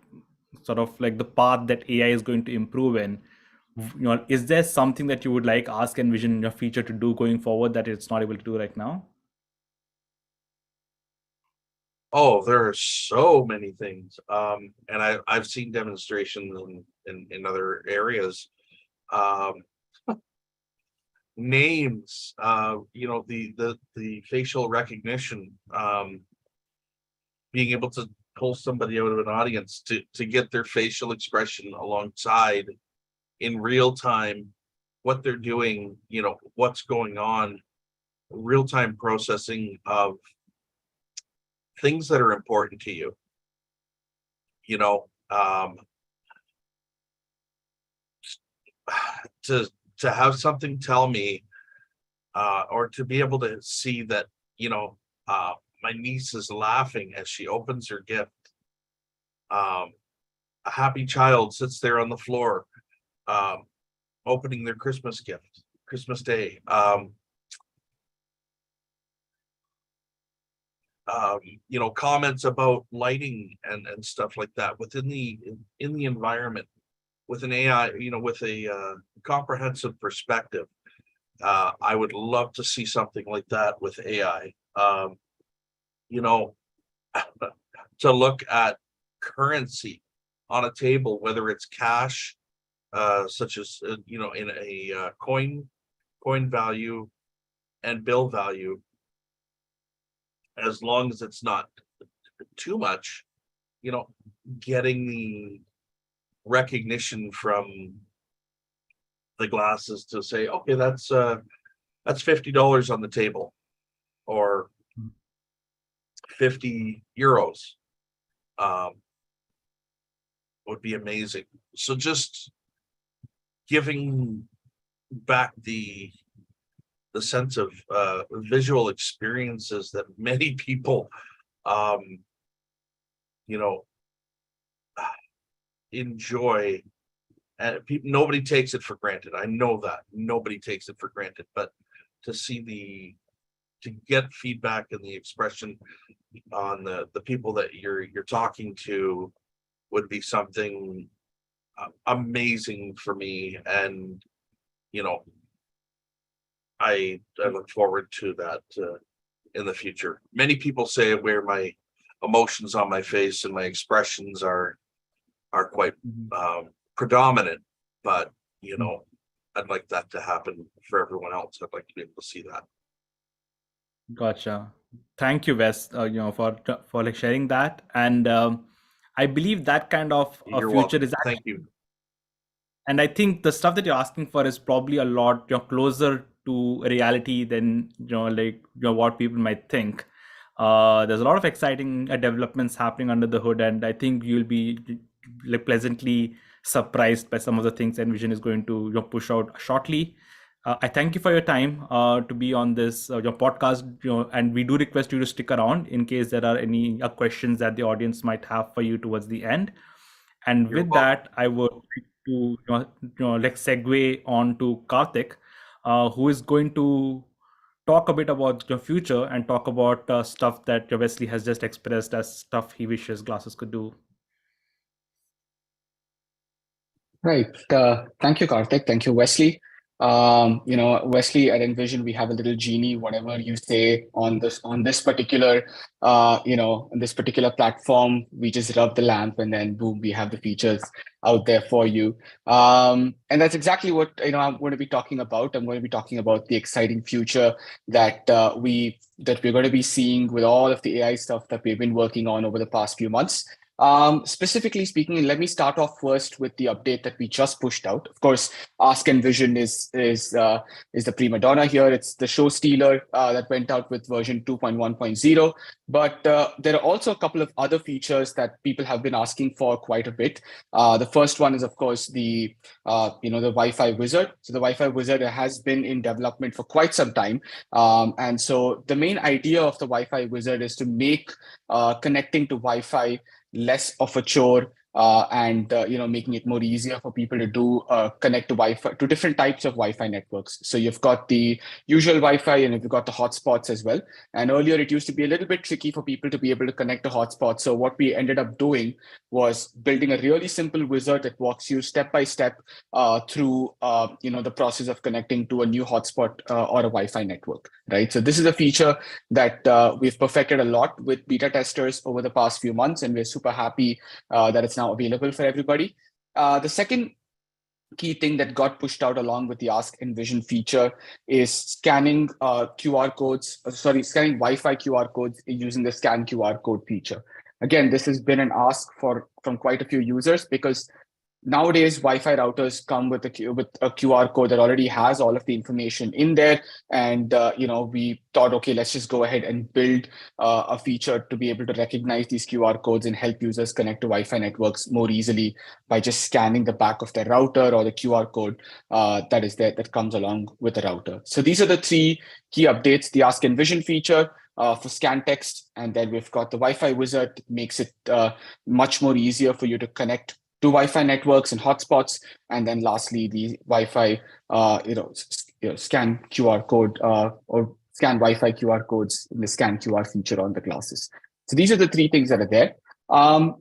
sort of like the path that AI is going to improve in. Is there something that you would like Ask Envision in your future to do going forward that it's not able to do right now? Oh, there are so many things. And I've seen demonstrations in other areas. Names, the facial recognition, being able to pull somebody out of an audience to get their facial expression alongside in real time, what they're doing, what's going on, real-time processing of things that are important to you, to have something tell me, or to be able to see that, my niece is laughing as she opens her gift. A happy child sits there on the floor, opening their Christmas gift, Christmas Day. Comments about lighting and stuff like that within in the environment with an AI, with a comprehensive perspective. I would love to see something like that with AI. To look at currency on a table, whether it's cash, such as in a coin value and bill value, as long as it's not too much, getting the recognition from the glasses to say, okay, that's $50 on the table, or 50 euros, would be amazing. So just giving back the sense of visual experiences that many people enjoy, and nobody takes it for granted. I know that nobody takes it for granted, but to get feedback and the expression on the people that you're talking to would be something amazing for me. And I look forward to that in the future. Many people say where my emotions on my face and my expressions are quite predominant, but I'd like that to happen for everyone else. I'd like to be able to see that. Gotcha. Thank you, Wes, for like sharing that. And I believe that kind of a You're future welcome. is actually, Thank you. and I think the stuff that you're asking for is probably a lot closer to reality than what people might think. There's a lot of exciting developments happening under the hood, and I think you'll be like pleasantly surprised by some of the things Envision is going to push out shortly. I thank you for your time to be on this your podcast, and we do request you to stick around in case there are any questions that the audience might have for you towards the end. And You're with welcome. that, I would like to like segue on to Karthik, who is going to talk a bit about your future and talk about stuff that Wesley has just expressed as stuff he wishes glasses could do. Right. Thank you, Karthik. Thank you, Wesley. Wesley, at Envision, we have a little genie. Whatever you say on this particular, on this particular platform, we just rub the lamp, and then boom, we have the features out there for you. And that's exactly what I'm going to be talking about. I'm going to be talking about the exciting future that we're going to be seeing with all of the AI stuff that we've been working on over the past few months. Specifically speaking, let me start off first with the update that we just pushed out. Of course, Ask Envision is the prima donna here. It's the show stealer that went out with version 2.1.0. But there are also a couple of other features that people have been asking for quite a bit. The first one is, of course, the Wi-Fi wizard. So the Wi-Fi wizard has been in development for quite some time, and so the main idea of the Wi-Fi wizard is to make connecting to Wi-Fi less of a chore, and making it more easier for people to do connect to Wi-Fi to different types of Wi-Fi networks. So you've got the usual Wi-Fi and you've got the hotspots as well. And earlier it used to be a little bit tricky for people to be able to connect to hotspots. So what we ended up doing was building a really simple wizard that walks you step by step through the process of connecting to a new hotspot or a Wi-Fi network, right? So this is a feature that we've perfected a lot with beta testers over the past few months, and we're super happy that it's now available for everybody. The second key thing that got pushed out along with the Ask Envision feature is scanning scanning Wi-Fi QR codes using the scan QR code feature. Again, this has been an ask from quite a few users because nowadays Wi-Fi routers come with a QR code that already has all of the information in there, and we thought, okay, let's just go ahead and build a feature to be able to recognize these QR codes and help users connect to Wi-Fi networks more easily by just scanning the back of their router or the QR code that is there that comes along with the router. So these are the three key updates: the Ask Envision feature for scan text, and then we've got the Wi-Fi wizard, makes it much more easier for you to connect to Wi-Fi networks and hotspots, and then lastly, the Wi-Fi, scan QR code or scan Wi-Fi QR codes in the scan QR feature on the glasses. So these are the three things that are there.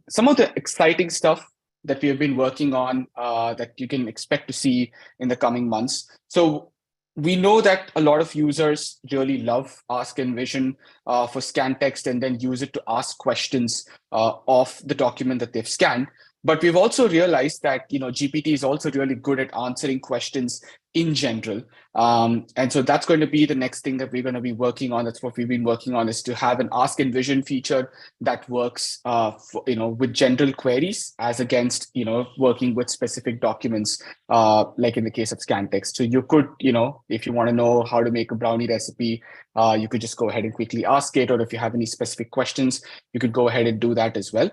Some of the exciting stuff that we have been working on that you can expect to see in the coming months. So we know that a lot of users really love Ask Envision for scan text and then use it to ask questions of the document that they've scanned. But we've also realized that GPT is also really good at answering questions in general. And so that's going to be the next thing that we're going to be working on. That's what we've been working on, is to have an Ask Envision feature that works with general queries as against working with specific documents, like in the case of scan text. So you could, if you want to know how to make a brownie recipe, you could just go ahead and quickly ask it. Or if you have any specific questions, you could go ahead and do that as well.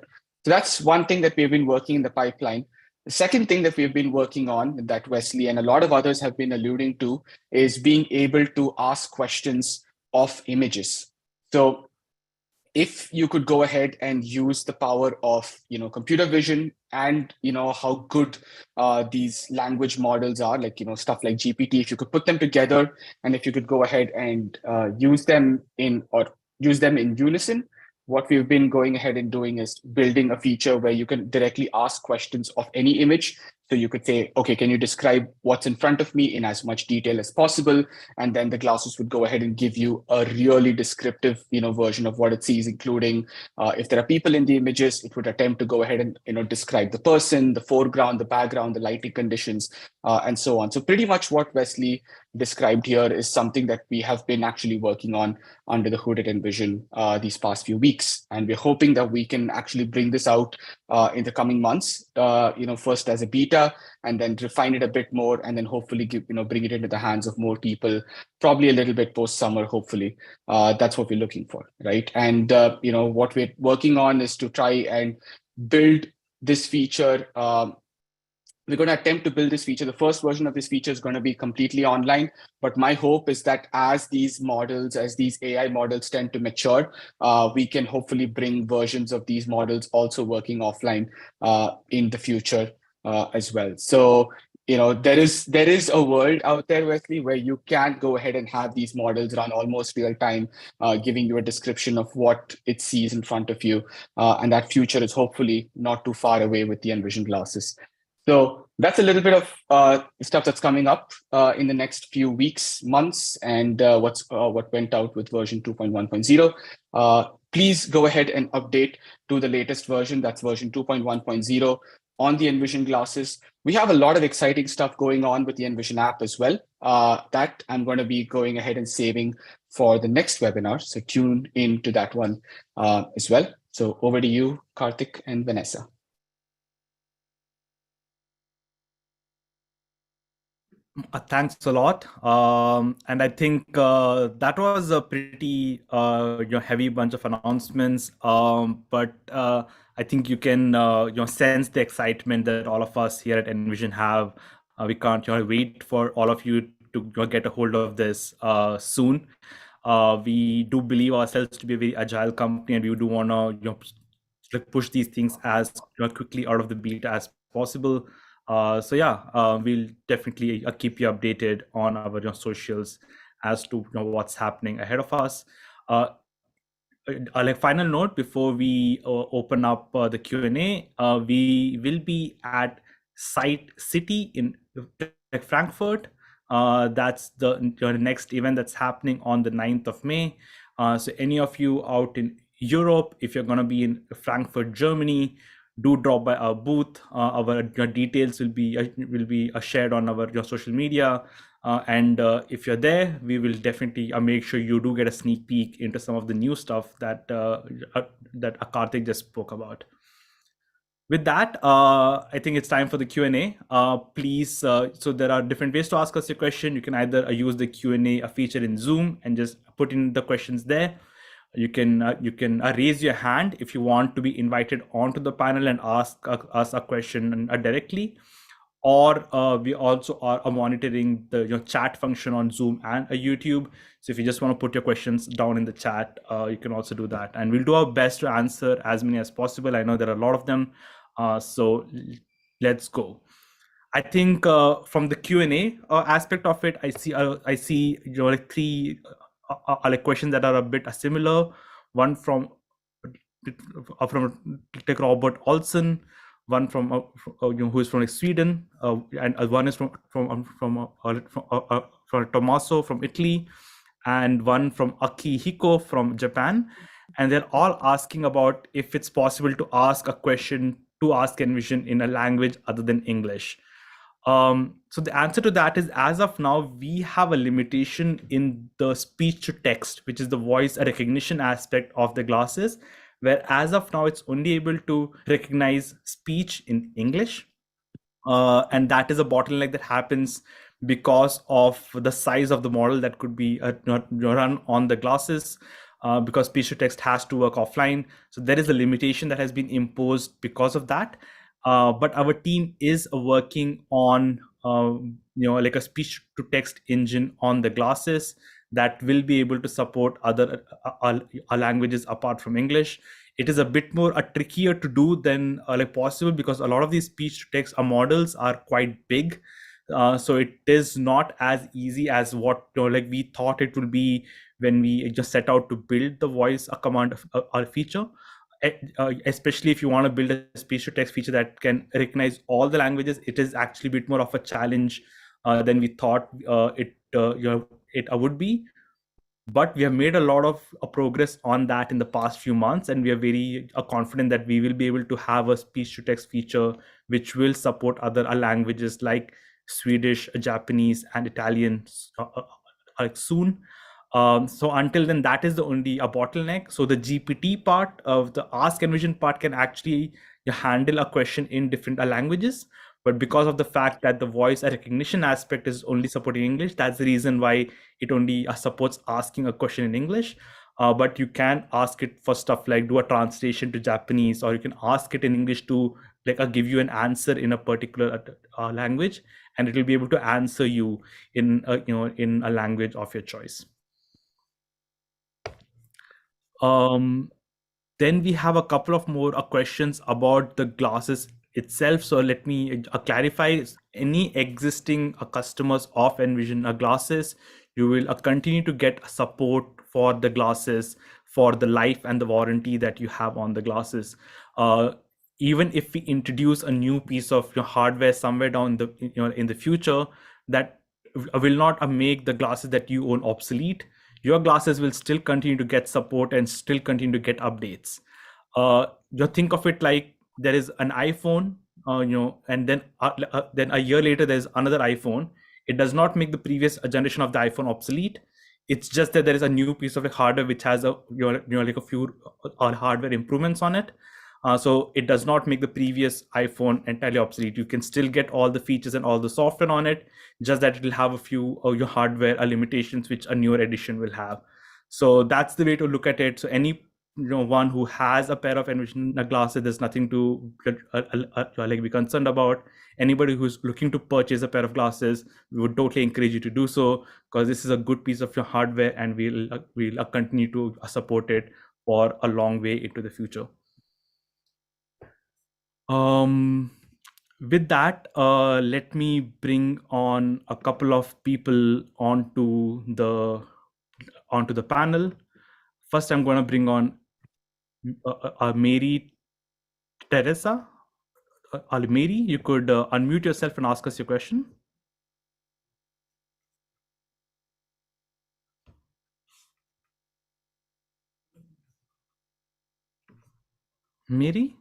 So that's one thing that we've been working in the pipeline. The second thing that we've been working on, that Wesley and a lot of others have been alluding to, is being able to ask questions of images. So if you could go ahead and use the power of computer vision and how good these language models are, like stuff like GPT, if you could put them together and if you could go ahead and use them in unison, what we've been going ahead and doing is building a feature where you can directly ask questions of any image. So you could say, okay, can you describe what's in front of me in as much detail as possible? And then the glasses would go ahead and give you a really descriptive, version of what it sees, including if there are people in the images, it would attempt to go ahead and describe the person, the foreground, the background, the lighting conditions, and so on. So pretty much what Wesley described here is something that we have been actually working on under the hood at Envision these past few weeks. And we're hoping that we can actually bring this out in the coming months, first as a beta, and then refine it a bit more, and then hopefully bring it into the hands of more people, probably a little bit post-summer, hopefully. That's what we're looking for, right? And, what we're working on is to try and build this feature. We're going to attempt to build this feature. The first version of this feature is going to be completely online. But my hope is that as these AI models tend to mature, we can hopefully bring versions of these models also working offline in the future as well. So, there is a world out there, Wesley, where you can go ahead and have these models run almost real time, giving you a description of what it sees in front of you. And that future is hopefully not too far away with the Envision glasses. So that's a little bit of stuff that's coming up in the next few weeks, months, and what went out with version 2.1.0. Please go ahead and update to the latest version. That's version 2.1.0 on the Envision glasses. We have a lot of exciting stuff going on with the Envision app as well. That I'm going to be going ahead and saving for the next webinar. So tune into that one as well. So over to you, Karthik and Vanessa. Thanks a lot. And I think that was a pretty heavy bunch of announcements. But I think you can sense the excitement that all of us here at Envision have. We can't wait for all of you to get a hold of this soon. We do believe ourselves to be a very agile company, and we do want to like push these things as quickly out of the beta as possible. So yeah, we'll definitely keep you updated on our socials as to what's happening ahead of us. Like final note before we open up the Q&A, we will be at Site City in like Frankfurt. That's the next event that's happening on the 9th of May. So any of you out in Europe, if you're going to be in Frankfurt, Germany, do drop by our booth. Our details will be shared on our social media. And if you're there, we will definitely make sure you do get a sneak peek into some of the new stuff that Karthik just spoke about. With that, I think it's time for the Q&A. Please, so there are different ways to ask us a question. You can either use the Q&A feature in Zoom and just put in the questions there. You can raise your hand if you want to be invited onto the panel and ask us a question directly. Or we also are monitoring the chat function on Zoom and YouTube. So if you just want to put your questions down in the chat, you can also do that. And we'll do our best to answer as many as possible. I know there are a lot of them. So let's go. I think from the Q&A aspect of it, I see like three like questions that are a bit similar. One from like Robert Olsen, one from who is from like Sweden, and one is from Tommaso from Italy, and one from Akihiko from Japan. And they're all asking about if it's possible to ask a question to Ask Envision in a language other than English. So the answer to that is, as of now, we have a limitation in the speech to text, which is the voice recognition aspect of the glasses, where as of now, it's only able to recognize speech in English. And that is a bottleneck that happens because of the size of the model that could be run on the glasses, because speech to text has to work offline. So there is a limitation that has been imposed because of that. But our team is working on like a speech to text engine on the glasses that will be able to support other languages apart from English. It is a bit more trickier to do than like possible, because a lot of these speech to text models are quite big. So it is not as easy as what like we thought it will be when we just set out to build the voice command feature. Especially if you want to build a speech to text feature that can recognize all the languages, it is actually a bit more of a challenge than we thought it would be. But we have made a lot of progress on that in the past few months, and we are very confident that we will be able to have a speech to text feature which will support other languages like Swedish, Japanese, and Italian like soon. So until then, that is the only bottleneck. So the GPT part of the Ask Envision part can actually handle a question in different languages. But because of the fact that the voice recognition aspect is only supporting English, that's the reason why it only supports asking a question in English. But you can ask it for stuff like do a translation to Japanese, or you can ask it in English to like give you an answer in a particular language, and it will be able to answer you in in a language of your choice. Then we have a couple of more questions about the glasses itself. So let me clarify. Any existing customers of Envision glasses, you will continue to get support for the glasses for the life and the warranty that you have on the glasses. Even if we introduce a new piece of hardware somewhere down the in the future, that will not make the glasses that you own obsolete. Your glasses will still continue to get support and still continue to get updates. You think of it like there is an iPhone, and then a year later there's another iPhone. It does not make the previous generation of the iPhone obsolete. It's just that there is a new piece of hardware which has a like a few hardware improvements on it. So it does not make the previous iPhone entirely obsolete. You can still get all the features and all the software on it, just that it will have a few your hardware limitations which a newer edition will have. So that's the way to look at it. So any one who has a pair of Envision glasses, there's nothing to like be concerned about. Anybody who's looking to purchase a pair of glasses, we would totally encourage you to do so, because this is a good piece of your hardware, and we'll continue to support it for a long way into the future. With that, let me bring on a couple of people onto the panel. First, I'm going to bring on Mary Teresa. Mary, you could unmute yourself and ask us your question. Mary,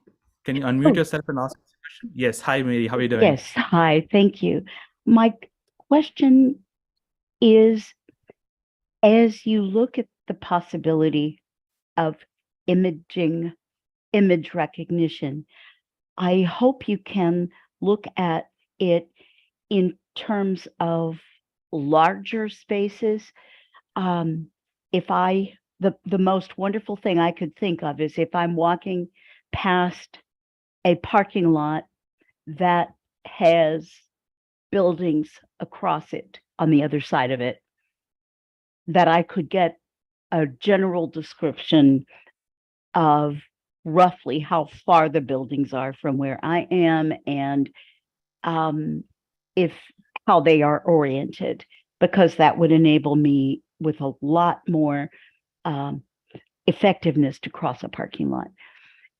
can you unmute yourself and ask us a question? Yes. Hi, Mary. How are you doing? Yes. Hi. Thank you. My question is, as you look at the possibility of image recognition, I hope you can look at it in terms of larger spaces. The most wonderful thing I could think of is if I'm walking past a parking lot that has buildings across it on the other side of it, that I could get a general description of roughly how far the buildings are from where I am and if how they are oriented, because that would enable me with a lot more effectiveness to cross a parking lot.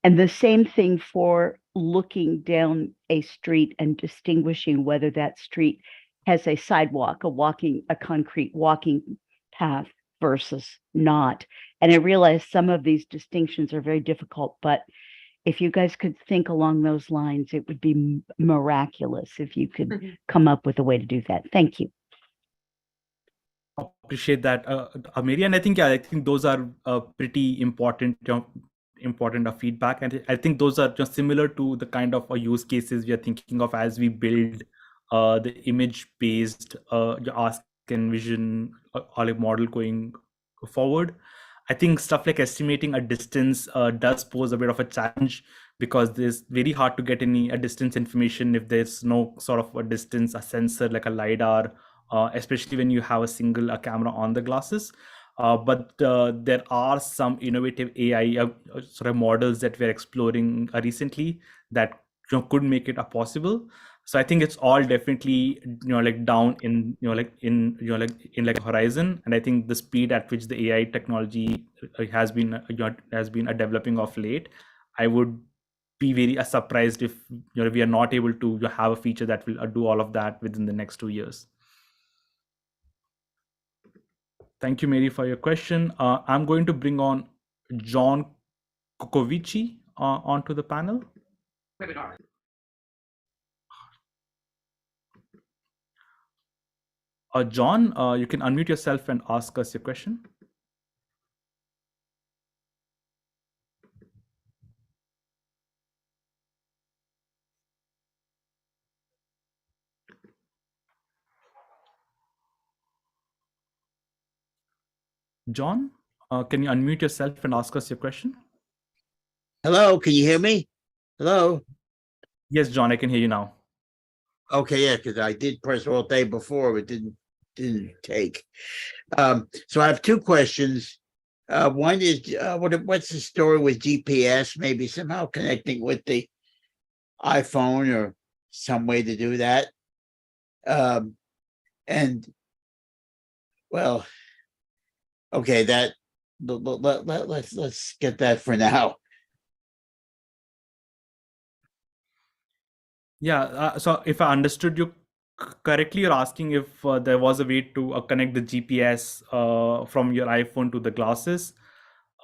And the same thing for looking down a street and distinguishing whether that street has a sidewalk, a concrete walking path versus not. And I realize some of these distinctions are very difficult, but if you guys could think along those lines, it would be miraculous if you could come up with a way to do that. Thank you. Appreciate that, Mary. And I think those are pretty important feedback, and I think those are just similar to the kind of use cases we are thinking of as we build the image-based Ask Envision model going forward. I think stuff like estimating a distance does pose a bit of a challenge, because it's very hard to get any distance information if there's no sort of a distance, a sensor like a LiDAR, especially when you have a single camera on the glasses. But there are some innovative AI sort of models that we're exploring recently that could make it possible. So I think it's all definitely like down in in horizon, and I think the speed at which the AI technology has been developing of late, I would be very surprised if we are not able to have a feature that will do all of that within the next 2 years. Thank you, Mary, for your question. I'm going to bring on John Kukovici onto the panel. John, you can unmute yourself and ask us your question. John, can you unmute yourself and ask us your question? Hello, can you hear me? Hello? Yes, John, I can hear you now. Okay, yeah, because I did press all day before, but didn't take. So I have two questions. One is, what's the story with GPS? Maybe somehow connecting with the iPhone or some way to do that. And well, okay, that let's get that for now. Yeah, so if I understood you correctly, you're asking if there was a way to connect the GPS from your iPhone to the glasses.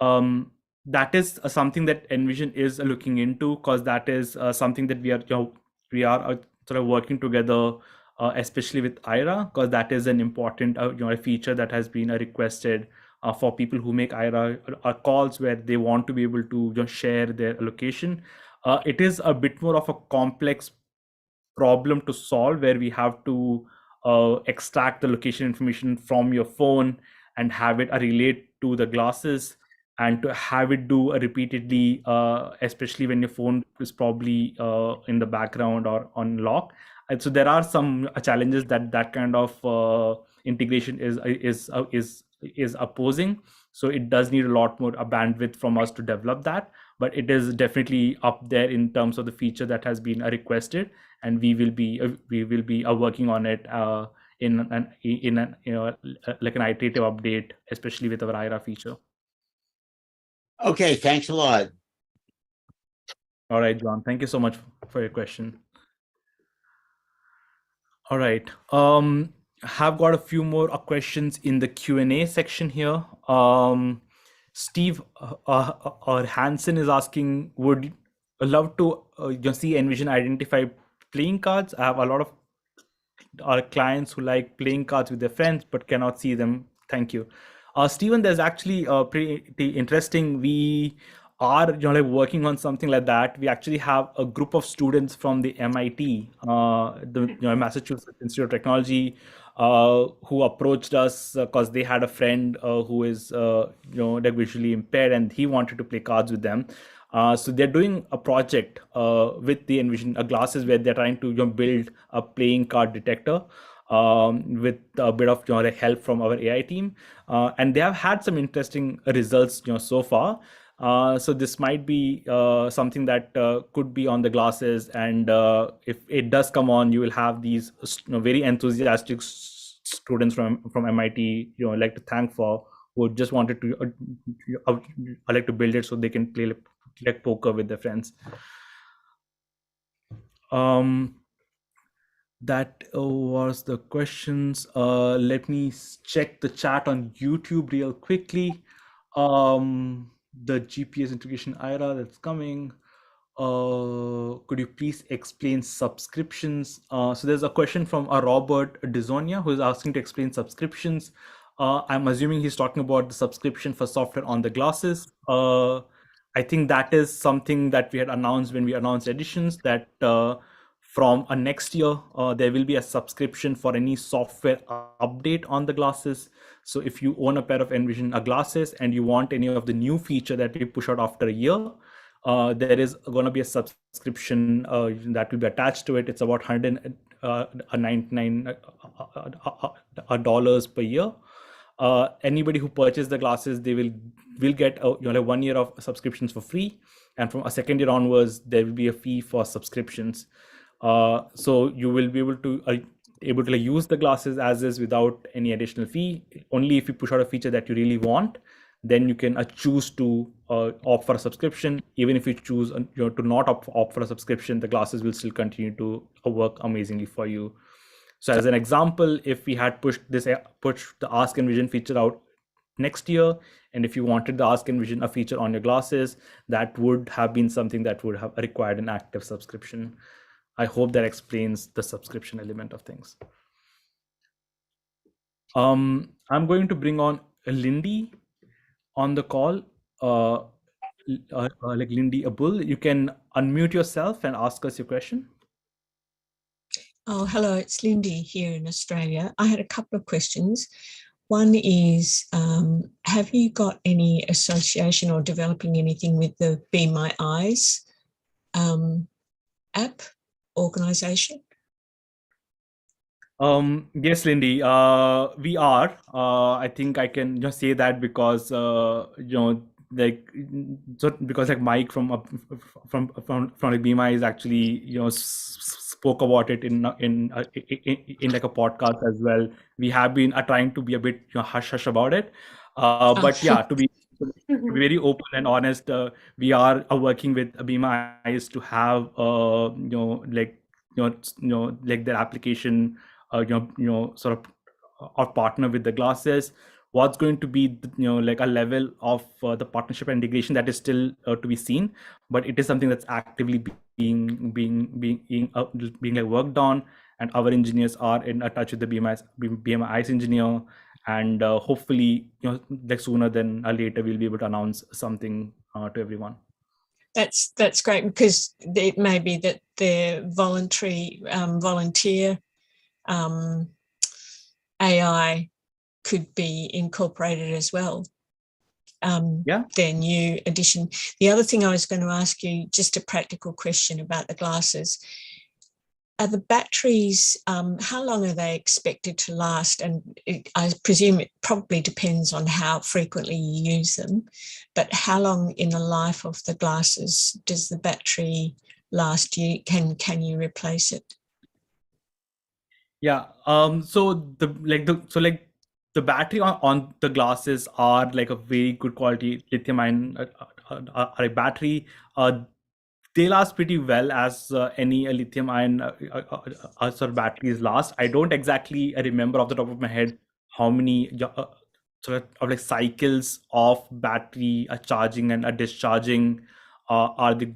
That is something that Envision is looking into, because that is something that we are sort of working together, especially with Aira, because that is an important feature that has been requested for people who make Aira calls, where they want to be able to share their location. It is a bit more of a complex problem to solve, where we have to extract the location information from your phone and have it relate to the glasses, and to have it do repeatedly, especially when your phone is probably in the background or on lock. And so there are some challenges that kind of integration is opposing. So it does need a lot more bandwidth from us to develop that, but it is definitely up there in terms of the feature that has been requested, and we will be working on it in an like an iterative update, especially with our IRA feature. Okay, thanks a lot. All right, John, thank you so much for your question. All right, have got a few more questions in the Q&A section here. Steve or Hansen is asking, would love to see Envision identify playing cards. I have a lot of our clients who like playing cards with their friends but cannot see them. Thank you. Stephen, there's actually pretty interesting. We are like working on something like that. We actually have a group of students from the MIT, the Massachusetts Institute of Technology, who approached us because they had a friend who is like visually impaired, and he wanted to play cards with them. So they're doing a project with the Envision glasses where they're trying to build a playing card detector with a bit of like help from our AI team, and they have had some interesting results so far. So this might be something that could be on the glasses, and if it does come on, you will have these very enthusiastic students from MIT I'd like to thank for, who just wanted to I like to build it so they can play like poker with their friends. That was the questions. Let me check the chat on YouTube real quickly. The GPS integration IRA that's coming. Could you please explain subscriptions? So there's a question from Robert Dizonia, who is asking to explain subscriptions. I'm assuming he's talking about the subscription for software on the glasses. I think that is something that we had announced when we announced editions, that from next year, there will be a subscription for any software update on the glasses. So if you own a pair of Envision glasses and you want any of the new feature that we push out after a year, there is going to be a subscription that will be attached to it. It's about $199 per year. Anybody who purchases the glasses, they will get like 1 year of subscriptions for free, and from a second year onwards, there will be a fee for subscriptions. So you will be able to use the glasses as is without any additional fee. Only if you push out a feature that you really want, then you can choose to opt for a subscription. Even if you choose to not opt for a subscription, the glasses will still continue to work amazingly for you. So as an example, if we had pushed the Ask Envision feature out next year, and if you wanted the Ask Envision a feature on your glasses, that would have been something that would have required an active subscription. I hope that explains the subscription element of things. I'm going to bring on Lindy on the call. Like Lindy Abul, you can unmute yourself and ask us your question. Oh, hello, it's Lindy here in Australia. I had a couple of questions. One is, have you got any association or developing anything with the Be My Eyes app organization? Yes, Lindy, we are. I think I can just say that because like Mike from like BMI is actually spoke about it in like a podcast as well. We have been trying to be a bit hush hush about it, but yeah, to be very open and honest, we are working with BMI Eyes to have like their application sort of or partner with the glasses. What's going to be like a level of the partnership and integration, that is still to be seen, but it is something that's actively being like worked on, and our engineers are in touch with the BMI Eyes engineer, and hopefully like sooner than later we'll be able to announce something to everyone. That's great, because it may be that their volunteer AI could be incorporated as well. Their new addition. The other thing I was going to ask you, just a practical question about the glasses. are the batteries, how long are they expected to last? And I presume it probably depends on how frequently you use them, but how long in the life of the glasses does the battery last? Can you replace it? Yeah. So the battery on the glasses are like a very good quality lithium ion battery. They last pretty well as any lithium ion sort of batteries last. I don't exactly remember off the top of my head how many sort of like cycles of battery charging and discharging are the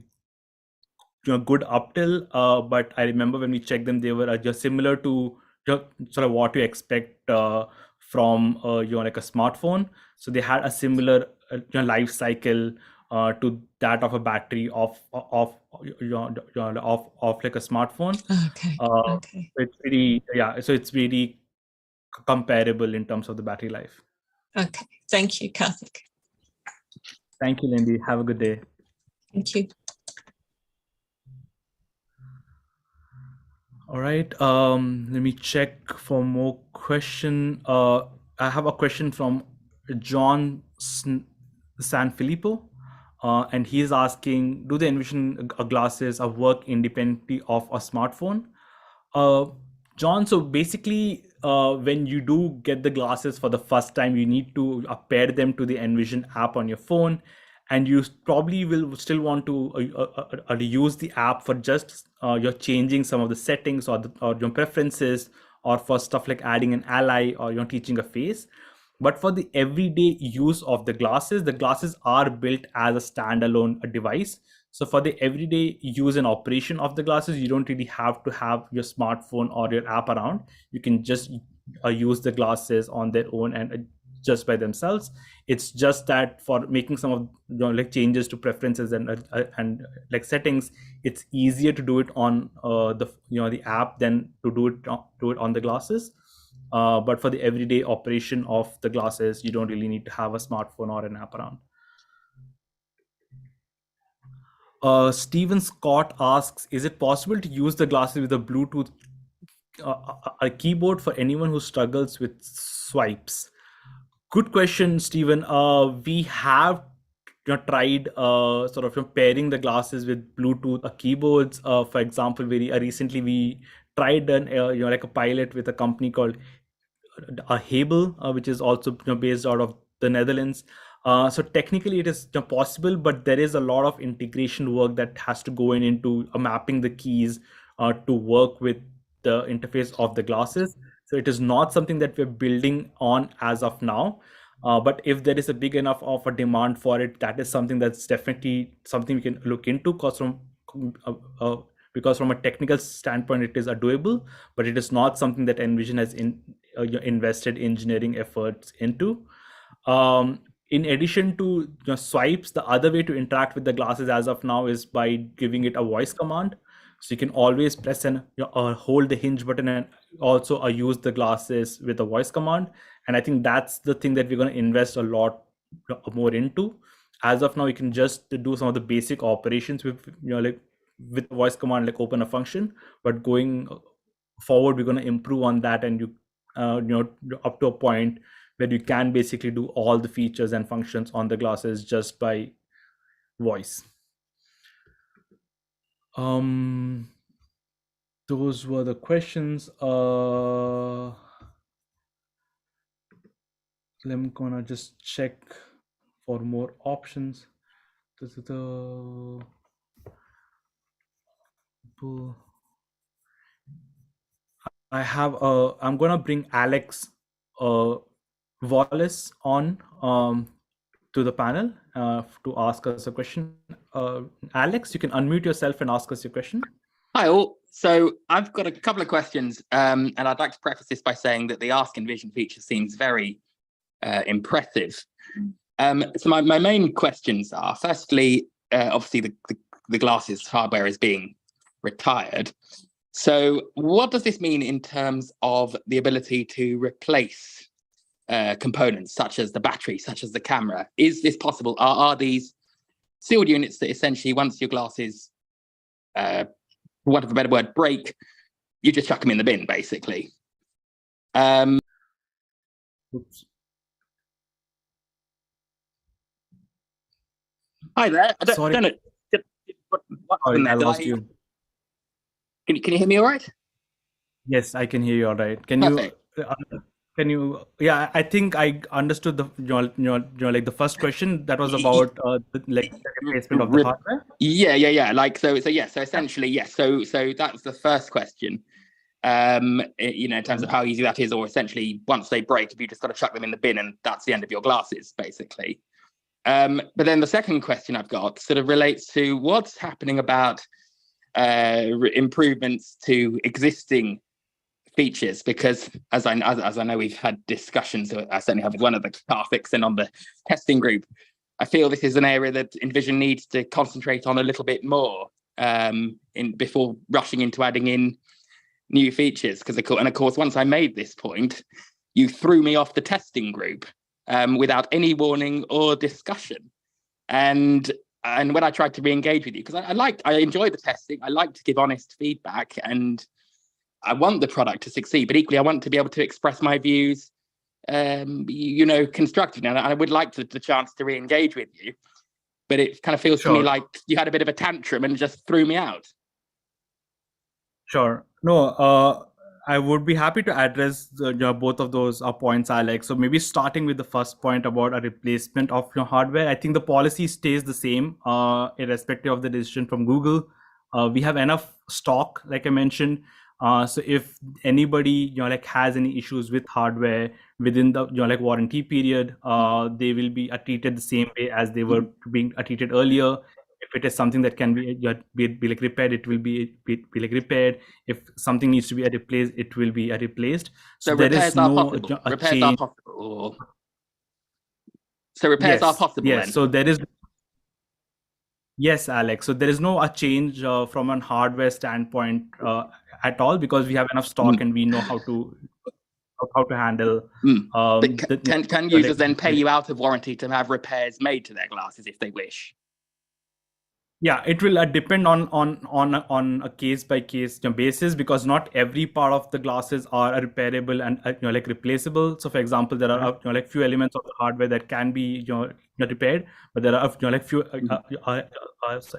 good up till. But I remember when we checked them, they were just similar to sort of what you expect from like a smartphone. So they had a similar life cycle to that of a battery of like a smartphone. Okay. Okay. It's pretty, yeah. So it's really comparable in terms of the battery life. Okay. Thank you, Karthik. Thank you, Lindy. Have a good day. Thank you. All right. Let me check for more question. I have a question from John Sanfilippo, and he's asking, do the Envision glasses work independently of a smartphone? John, so basically, when you do get the glasses for the first time, you need to pair them to the Envision app on your phone, and you probably will still want to use the app for just you're changing some of the settings or your preferences, or for stuff like adding an ally or you're teaching a face. But for the everyday use of the glasses are built as a standalone device. So for the everyday use and operation of the glasses, you don't really have to have your smartphone or your app around. You can just use the glasses on their own and just by themselves. It's just that for making some of like changes to preferences and like settings, it's easier to do it on the app than to do it on the glasses. But for the everyday operation of the glasses, you don't really need to have a smartphone or an app around. Stephen Scott asks, is it possible to use the glasses with a Bluetooth a keyboard for anyone who struggles with swipes? Good question, Stephen. We have tried sort of pairing the glasses with Bluetooth keyboards. For example, very recently we tried an like a pilot with a company called Hebel, which is also based out of the Netherlands. So technically it is possible, but there is a lot of integration work that has to go into mapping the keys to work with the interface of the glasses. So it is not something that we're building on as of now. But if there is a big enough of a demand for it, that is something that's definitely something we can look into. Because from a technical standpoint, it is doable, but it is not something that Envision has invested engineering efforts into. In addition to swipes, the other way to interact with the glasses as of now is by giving it a voice command. So you can always press and hold the hinge button and also use the glasses with a voice command. And I think that's the thing that we're going to invest a lot more into. As of now, you can just do some of the basic operations with like with voice command, like open a function. But going forward, we're going to improve on that, and up to a point where you can basically do all the features and functions on the glasses just by voice. Those were the questions. I'm gonna just check for more options. I have I'm gonna bring Alex Wallace on to the panel to ask us a question. Alex, you can unmute yourself and ask us your question. Hi all. So I've got a couple of questions, and I'd like to preface this by saying that the Ask Envision feature seems very impressive. So my main questions are, firstly, obviously the glasses hardware is being retired. So what does this mean in terms of the ability to replace components such as the battery, such as the camera? Is this possible? Are these sealed units that essentially, once your glasses, for want of a better word, break, you just chuck them in the bin, basically. Oops. Hi there. I Sorry. don't know. What happened there? I lost you. Can you hear me all right? Yes, I can hear you all right. Perfect. Yeah, I think I understood like the first question that was about the replacement of the hardware. Yeah. Like, so essentially, yes. So that's the first question. In terms of how easy that is, or essentially once they break, you just got to chuck them in the bin and that's the end of your glasses, basically. But then the second question I've got sort of relates to what's happening about improvements to existing features, because as I know we've had discussions, I certainly have with one of the Karthik's and on the testing group, I feel this is an area that Envision needs to concentrate on a little bit more before rushing into adding in new features. And of course, once I made this point, you threw me off the testing group without any warning or discussion. And when I tried to re-engage with you, because I enjoy the testing, I like to give honest feedback, and I want the product to succeed, but equally I want to be able to express my views, constructively. And I would like the chance to re-engage with you, but it kind of feels to me like you had a bit of a tantrum and just threw me out. Sure. No, I would be happy to address both of those points, Alex. So maybe starting with the first point about a replacement of your hardware, I think the policy stays the same, irrespective of the decision from Google. We have enough stock, like I mentioned. So if anybody has any issues with hardware within the warranty period, they will be treated the same way as they were being treated earlier. If it is something that can be repaired, it will be repaired. If something needs to be replaced, it will be replaced. So there repairs is no are possible. Repairs are possible. So repairs are possible. Yes. Then. So there is. Yes, Alex. So there is no change from a hardware standpoint at all, because we have enough stock and we know how to handle. Can users then pay you out of warranty to have repairs made to their glasses if they wish? Yeah, it will depend on a case by case basis, because not every part of the glasses are repairable and replaceable. So, for example, there are few elements of the hardware that can be repaired, but there are few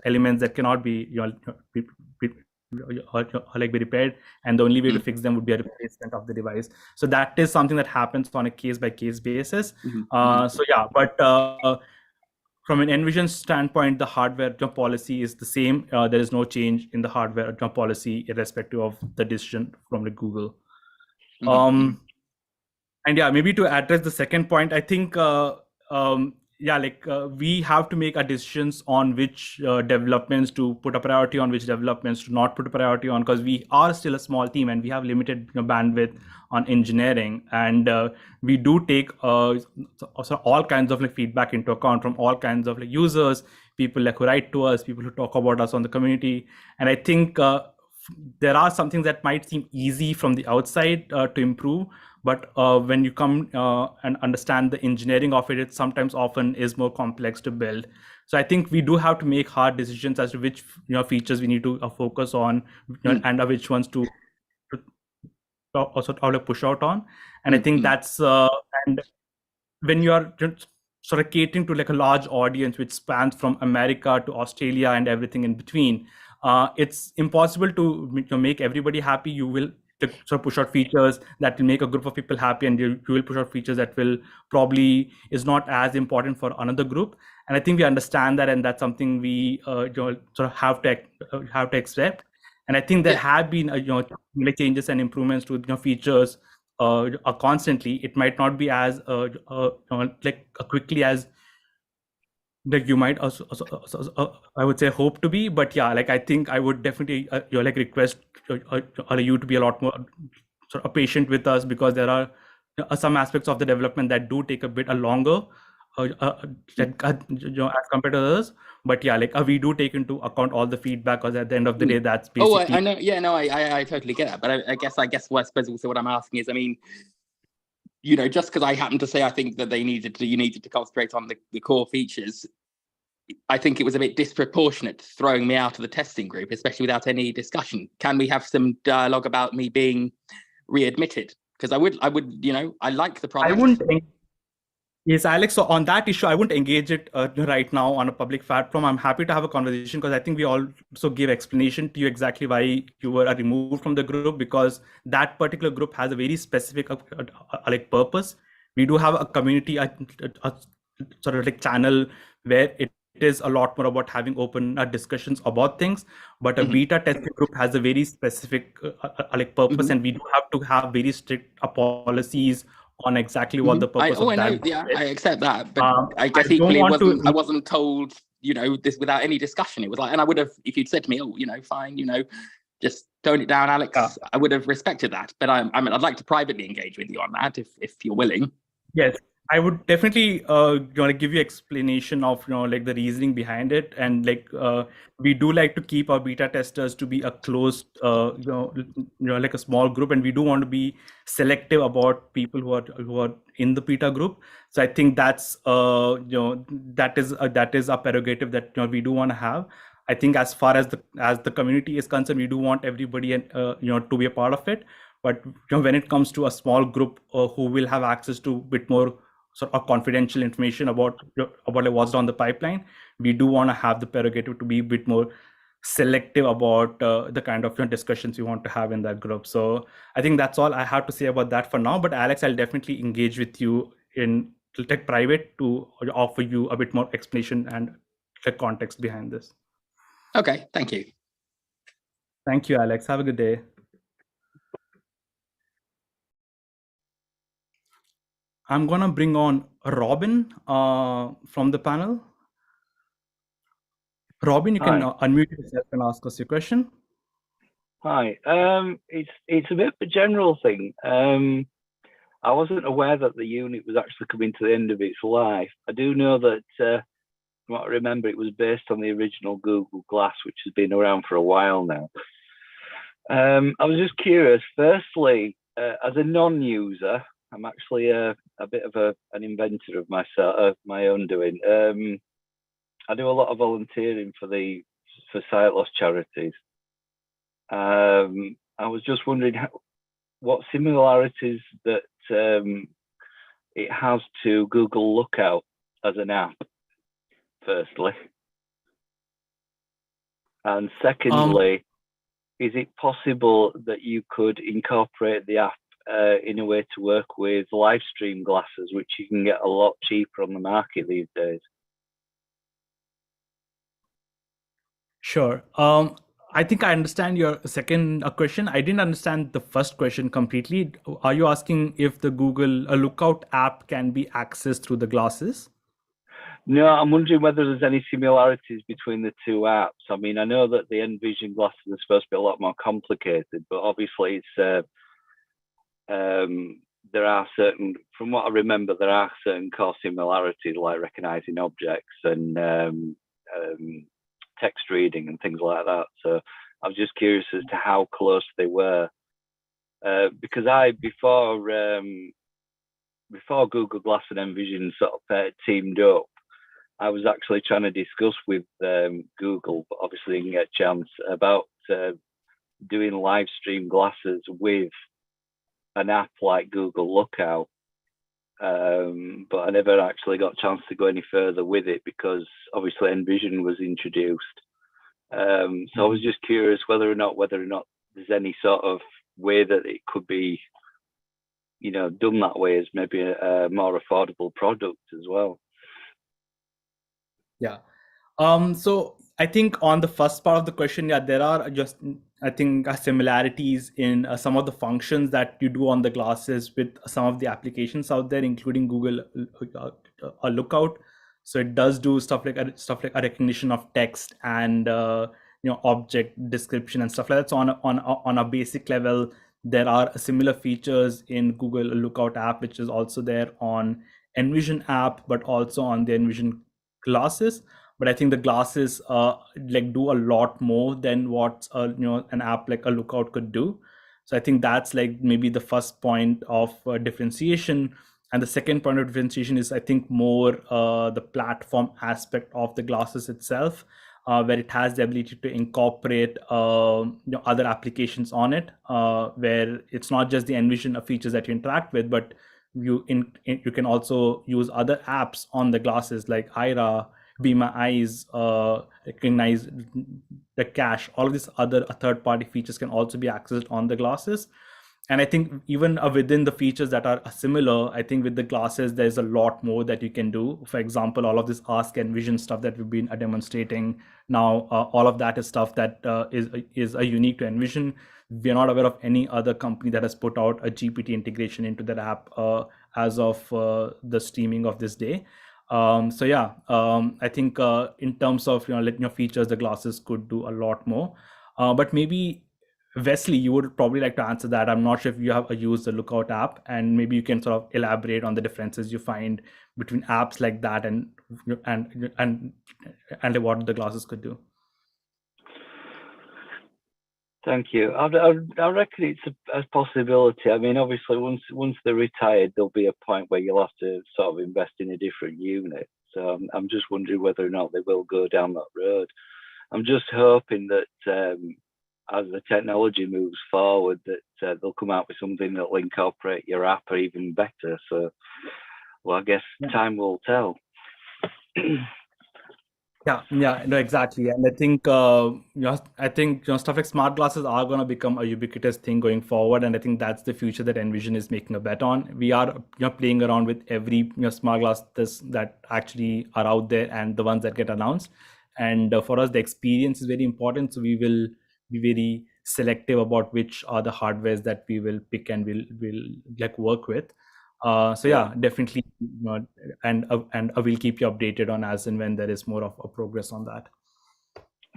elements that cannot be be repaired, and the only way to fix them would be a replacement of the device. So that is something that happens on a case by case basis. From an Envision standpoint, the hardware policy is the same. There is no change in the hardware policy, irrespective of the decision from the Google. And yeah, maybe to address the second point, I think we have to make our decisions on which developments to put a priority on, which developments to not put a priority on, because we are still a small team and we have limited bandwidth on engineering, and we do take all kinds of feedback into account from all kinds of users, people who write to us, people who talk about us on the community. And I think there are some things that might seem easy from the outside to improve, but when you come and understand the engineering of it, it sometimes often is more complex to build. So I think we do have to make hard decisions as to which features we need to focus on, and which ones to also push out on. And I think that's and when you are sort of catering to a large audience which spans from America to Australia and everything in between, it's impossible to make everybody happy. You will sort of push out features that will make a group of people happy, and you will push out features that will probably is not as important for another group. And I think we understand that, and that's something we sort of have to accept. And I think there have been changes and improvements to features constantly. It might not be as quickly as you might also I would say hope to be, but yeah, I think I would definitely request you to be a lot more sort of patient with us, because there are some aspects of the development that do take a bit longer as compared to others. But yeah, we do take into account all the feedback, because at the end of the day, that's basically. I know. Yeah, no, I totally get that. But I guess I suppose also what I'm asking is, I mean, just because I happen to say I think that you needed to concentrate on the core features, I think it was a bit disproportionate throwing me out of the testing group, especially without any discussion. Can we have some dialogue about me being readmitted? Because I would, I like the product. I wouldn't. Yes, Alex. So on that issue, I wouldn't engage it right now on a public platform. I'm happy to have a conversation because I think we also give explanation to you exactly why you were removed from the group, because that particular group has a very specific like purpose. We do have a community, a sort of like channel where it is a lot more about having open discussions about things, but a beta testing group has a very specific like purpose, and we do have to have very strict policies on exactly what the purpose of that is. Yeah, I accept that, but I guess I equally I wasn't told, this without any discussion. It was like, and I would have, if you'd said to me, fine, just tone it down, Alex, I would have respected that. But I mean, I'd like to privately engage with you on that if you're willing. Yes, I would definitely give you explanation of like the reasoning behind it, and like we do like to keep our beta testers to be a closed like a small group, and we do want to be selective about people who are in the beta group. So I think that's that is a prerogative that we do want to have. I think as far as the community is concerned, we do want everybody to be a part of it. But when it comes to a small group who will have access to a bit more sort of confidential information about like what's on the pipeline, we do want to have the prerogative to be a bit more selective about the kind of discussions we want to have in that group. So I think that's all I have to say about that for now. But Alex, I'll definitely engage with you in tech private to offer you a bit more explanation and the context behind this. Okay, thank you. Thank you, Alex. Have a good day. I'm gonna bring on Robin from the panel. Robin, you can unmute yourself and ask us your question. Hi, it's a bit of a general thing. I wasn't aware that the unit was actually coming to the end of its life. I do know that, from what I remember, it was based on the original Google Glass, which has been around for a while now. I was just curious, firstly, as a non-user, I'm actually a bit of an inventor of myself, my own doing. I do a lot of volunteering for sight loss charities. I was just wondering what similarities that it has to Google Lookout as an app, firstly. And secondly, is it possible that you could incorporate the app in a way to work with live stream glasses, which you can get a lot cheaper on the market these days? Sure. I think I understand your second question. I didn't understand the first question completely. Are you asking if the Google Lookout app can be accessed through the glasses? No, I'm wondering whether there's any similarities between the two apps. I mean, I know that the Envision glasses are supposed to be a lot more complicated, but obviously it's there are certain, from what I remember, there are certain core similarities like recognizing objects and text reading and things like that. So I was just curious as to how close they were, because before Google Glass and Envision sort of teamed up, I was actually trying to discuss with Google, but obviously didn't get a chance, about doing live stream glasses with an app like Google Lookout. But I never actually got a chance to go any further with it because obviously Envision was introduced. So I was just curious whether or not there's any sort of way that it could be, done that way as maybe a more affordable product as well. Yeah. So I think on the first part of the question, yeah, there are just, I think, similarities in some of the functions that you do on the glasses with some of the applications out there, including Google Lookout. So it does do stuff like a recognition of text and object description and stuff like that. So on a basic level, there are similar features in Google Lookout app, which is also there on Envision app, but also on the Envision glasses. But I think the glasses do a lot more than what an app like a Lookout could do. So I think that's like maybe the first point of differentiation. And the second point of differentiation is, I think, more the platform aspect of the glasses itself, where it has the ability to incorporate other applications on it, where it's not just the Envision features that you interact with, but you can also use other apps on the glasses like Ira, Be My Eyes, Recognize the Cache. All of these other third-party features can also be accessed on the glasses. And I think even within the features that are similar, I think with the glasses, there's a lot more that you can do. For example, all of this Ask Envision stuff that we've been demonstrating now, all of that is stuff that is unique to Envision. We're not aware of any other company that has put out a GPT integration into that app as of the streaming of this day. So yeah, I think in terms of features, the glasses could do a lot more. But maybe Wesley, you would probably like to answer that. I'm not sure if you have used the Lookout app, and maybe you can sort of elaborate on the differences you find between apps like that and what the glasses could do. Thank you. I reckon it's a possibility. I mean, obviously, once they're retired, there'll be a point where you'll have to sort of invest in a different unit. So I'm just wondering whether or not they will go down that road. I'm just hoping that as the technology moves forward, that they'll come out with something that will incorporate your app or even better. So, well, I guess time will tell. Yeah, no, exactly. And I think stuff like smart glasses are going to become a ubiquitous thing going forward, and I think that's the future that Envision is making a bet on. We are playing around with every smart glasses that actually are out there and the ones that get announced. And for us, the experience is very important. So we will be very selective about which are the hardwares that we will pick and will work with. So yeah, definitely, and we'll keep you updated on as and when there is more of a progress on that.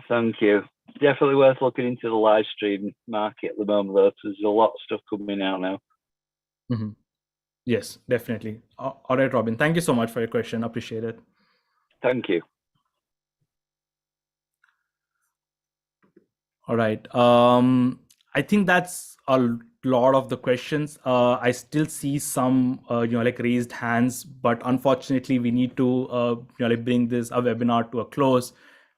Thank you. Definitely worth looking into the live stream market at the moment, though. There's a lot of stuff coming out now. Mm-hmm. Yes, definitely. All right, Robin. Thank you so much for your question. Appreciate it. Thank you. All right. I think that's a lot of the questions. I still see some raised hands, but unfortunately we need to bring this webinar to a close.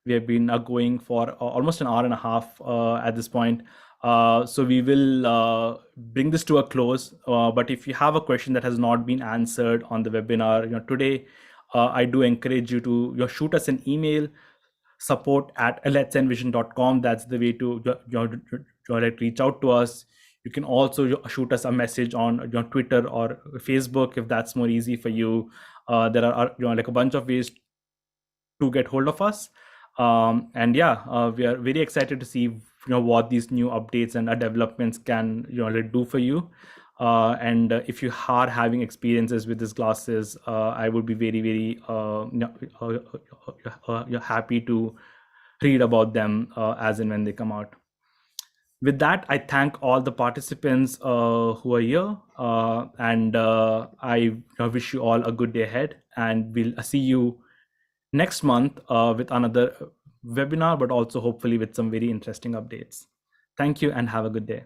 We have been going for almost an hour and a half at this point. So we will bring this to a close. But if you have a question that has not been answered on the webinar today, I do encourage you to shoot us an email, support@letsenvision.com. That's the way to reach out to us. You can also shoot us a message on Twitter or Facebook if that's more easy for you. There are a bunch of ways to get hold of us. And yeah, we are very excited to see what these new updates and developments can do for you. And if you are having experiences with these glasses, I would be very, very happy to read about them as and when they come out. With that, I thank all the participants who are here, and I wish you all a good day ahead, and we'll see you next month with another webinar, but also hopefully with some very interesting updates. Thank you and have a good day.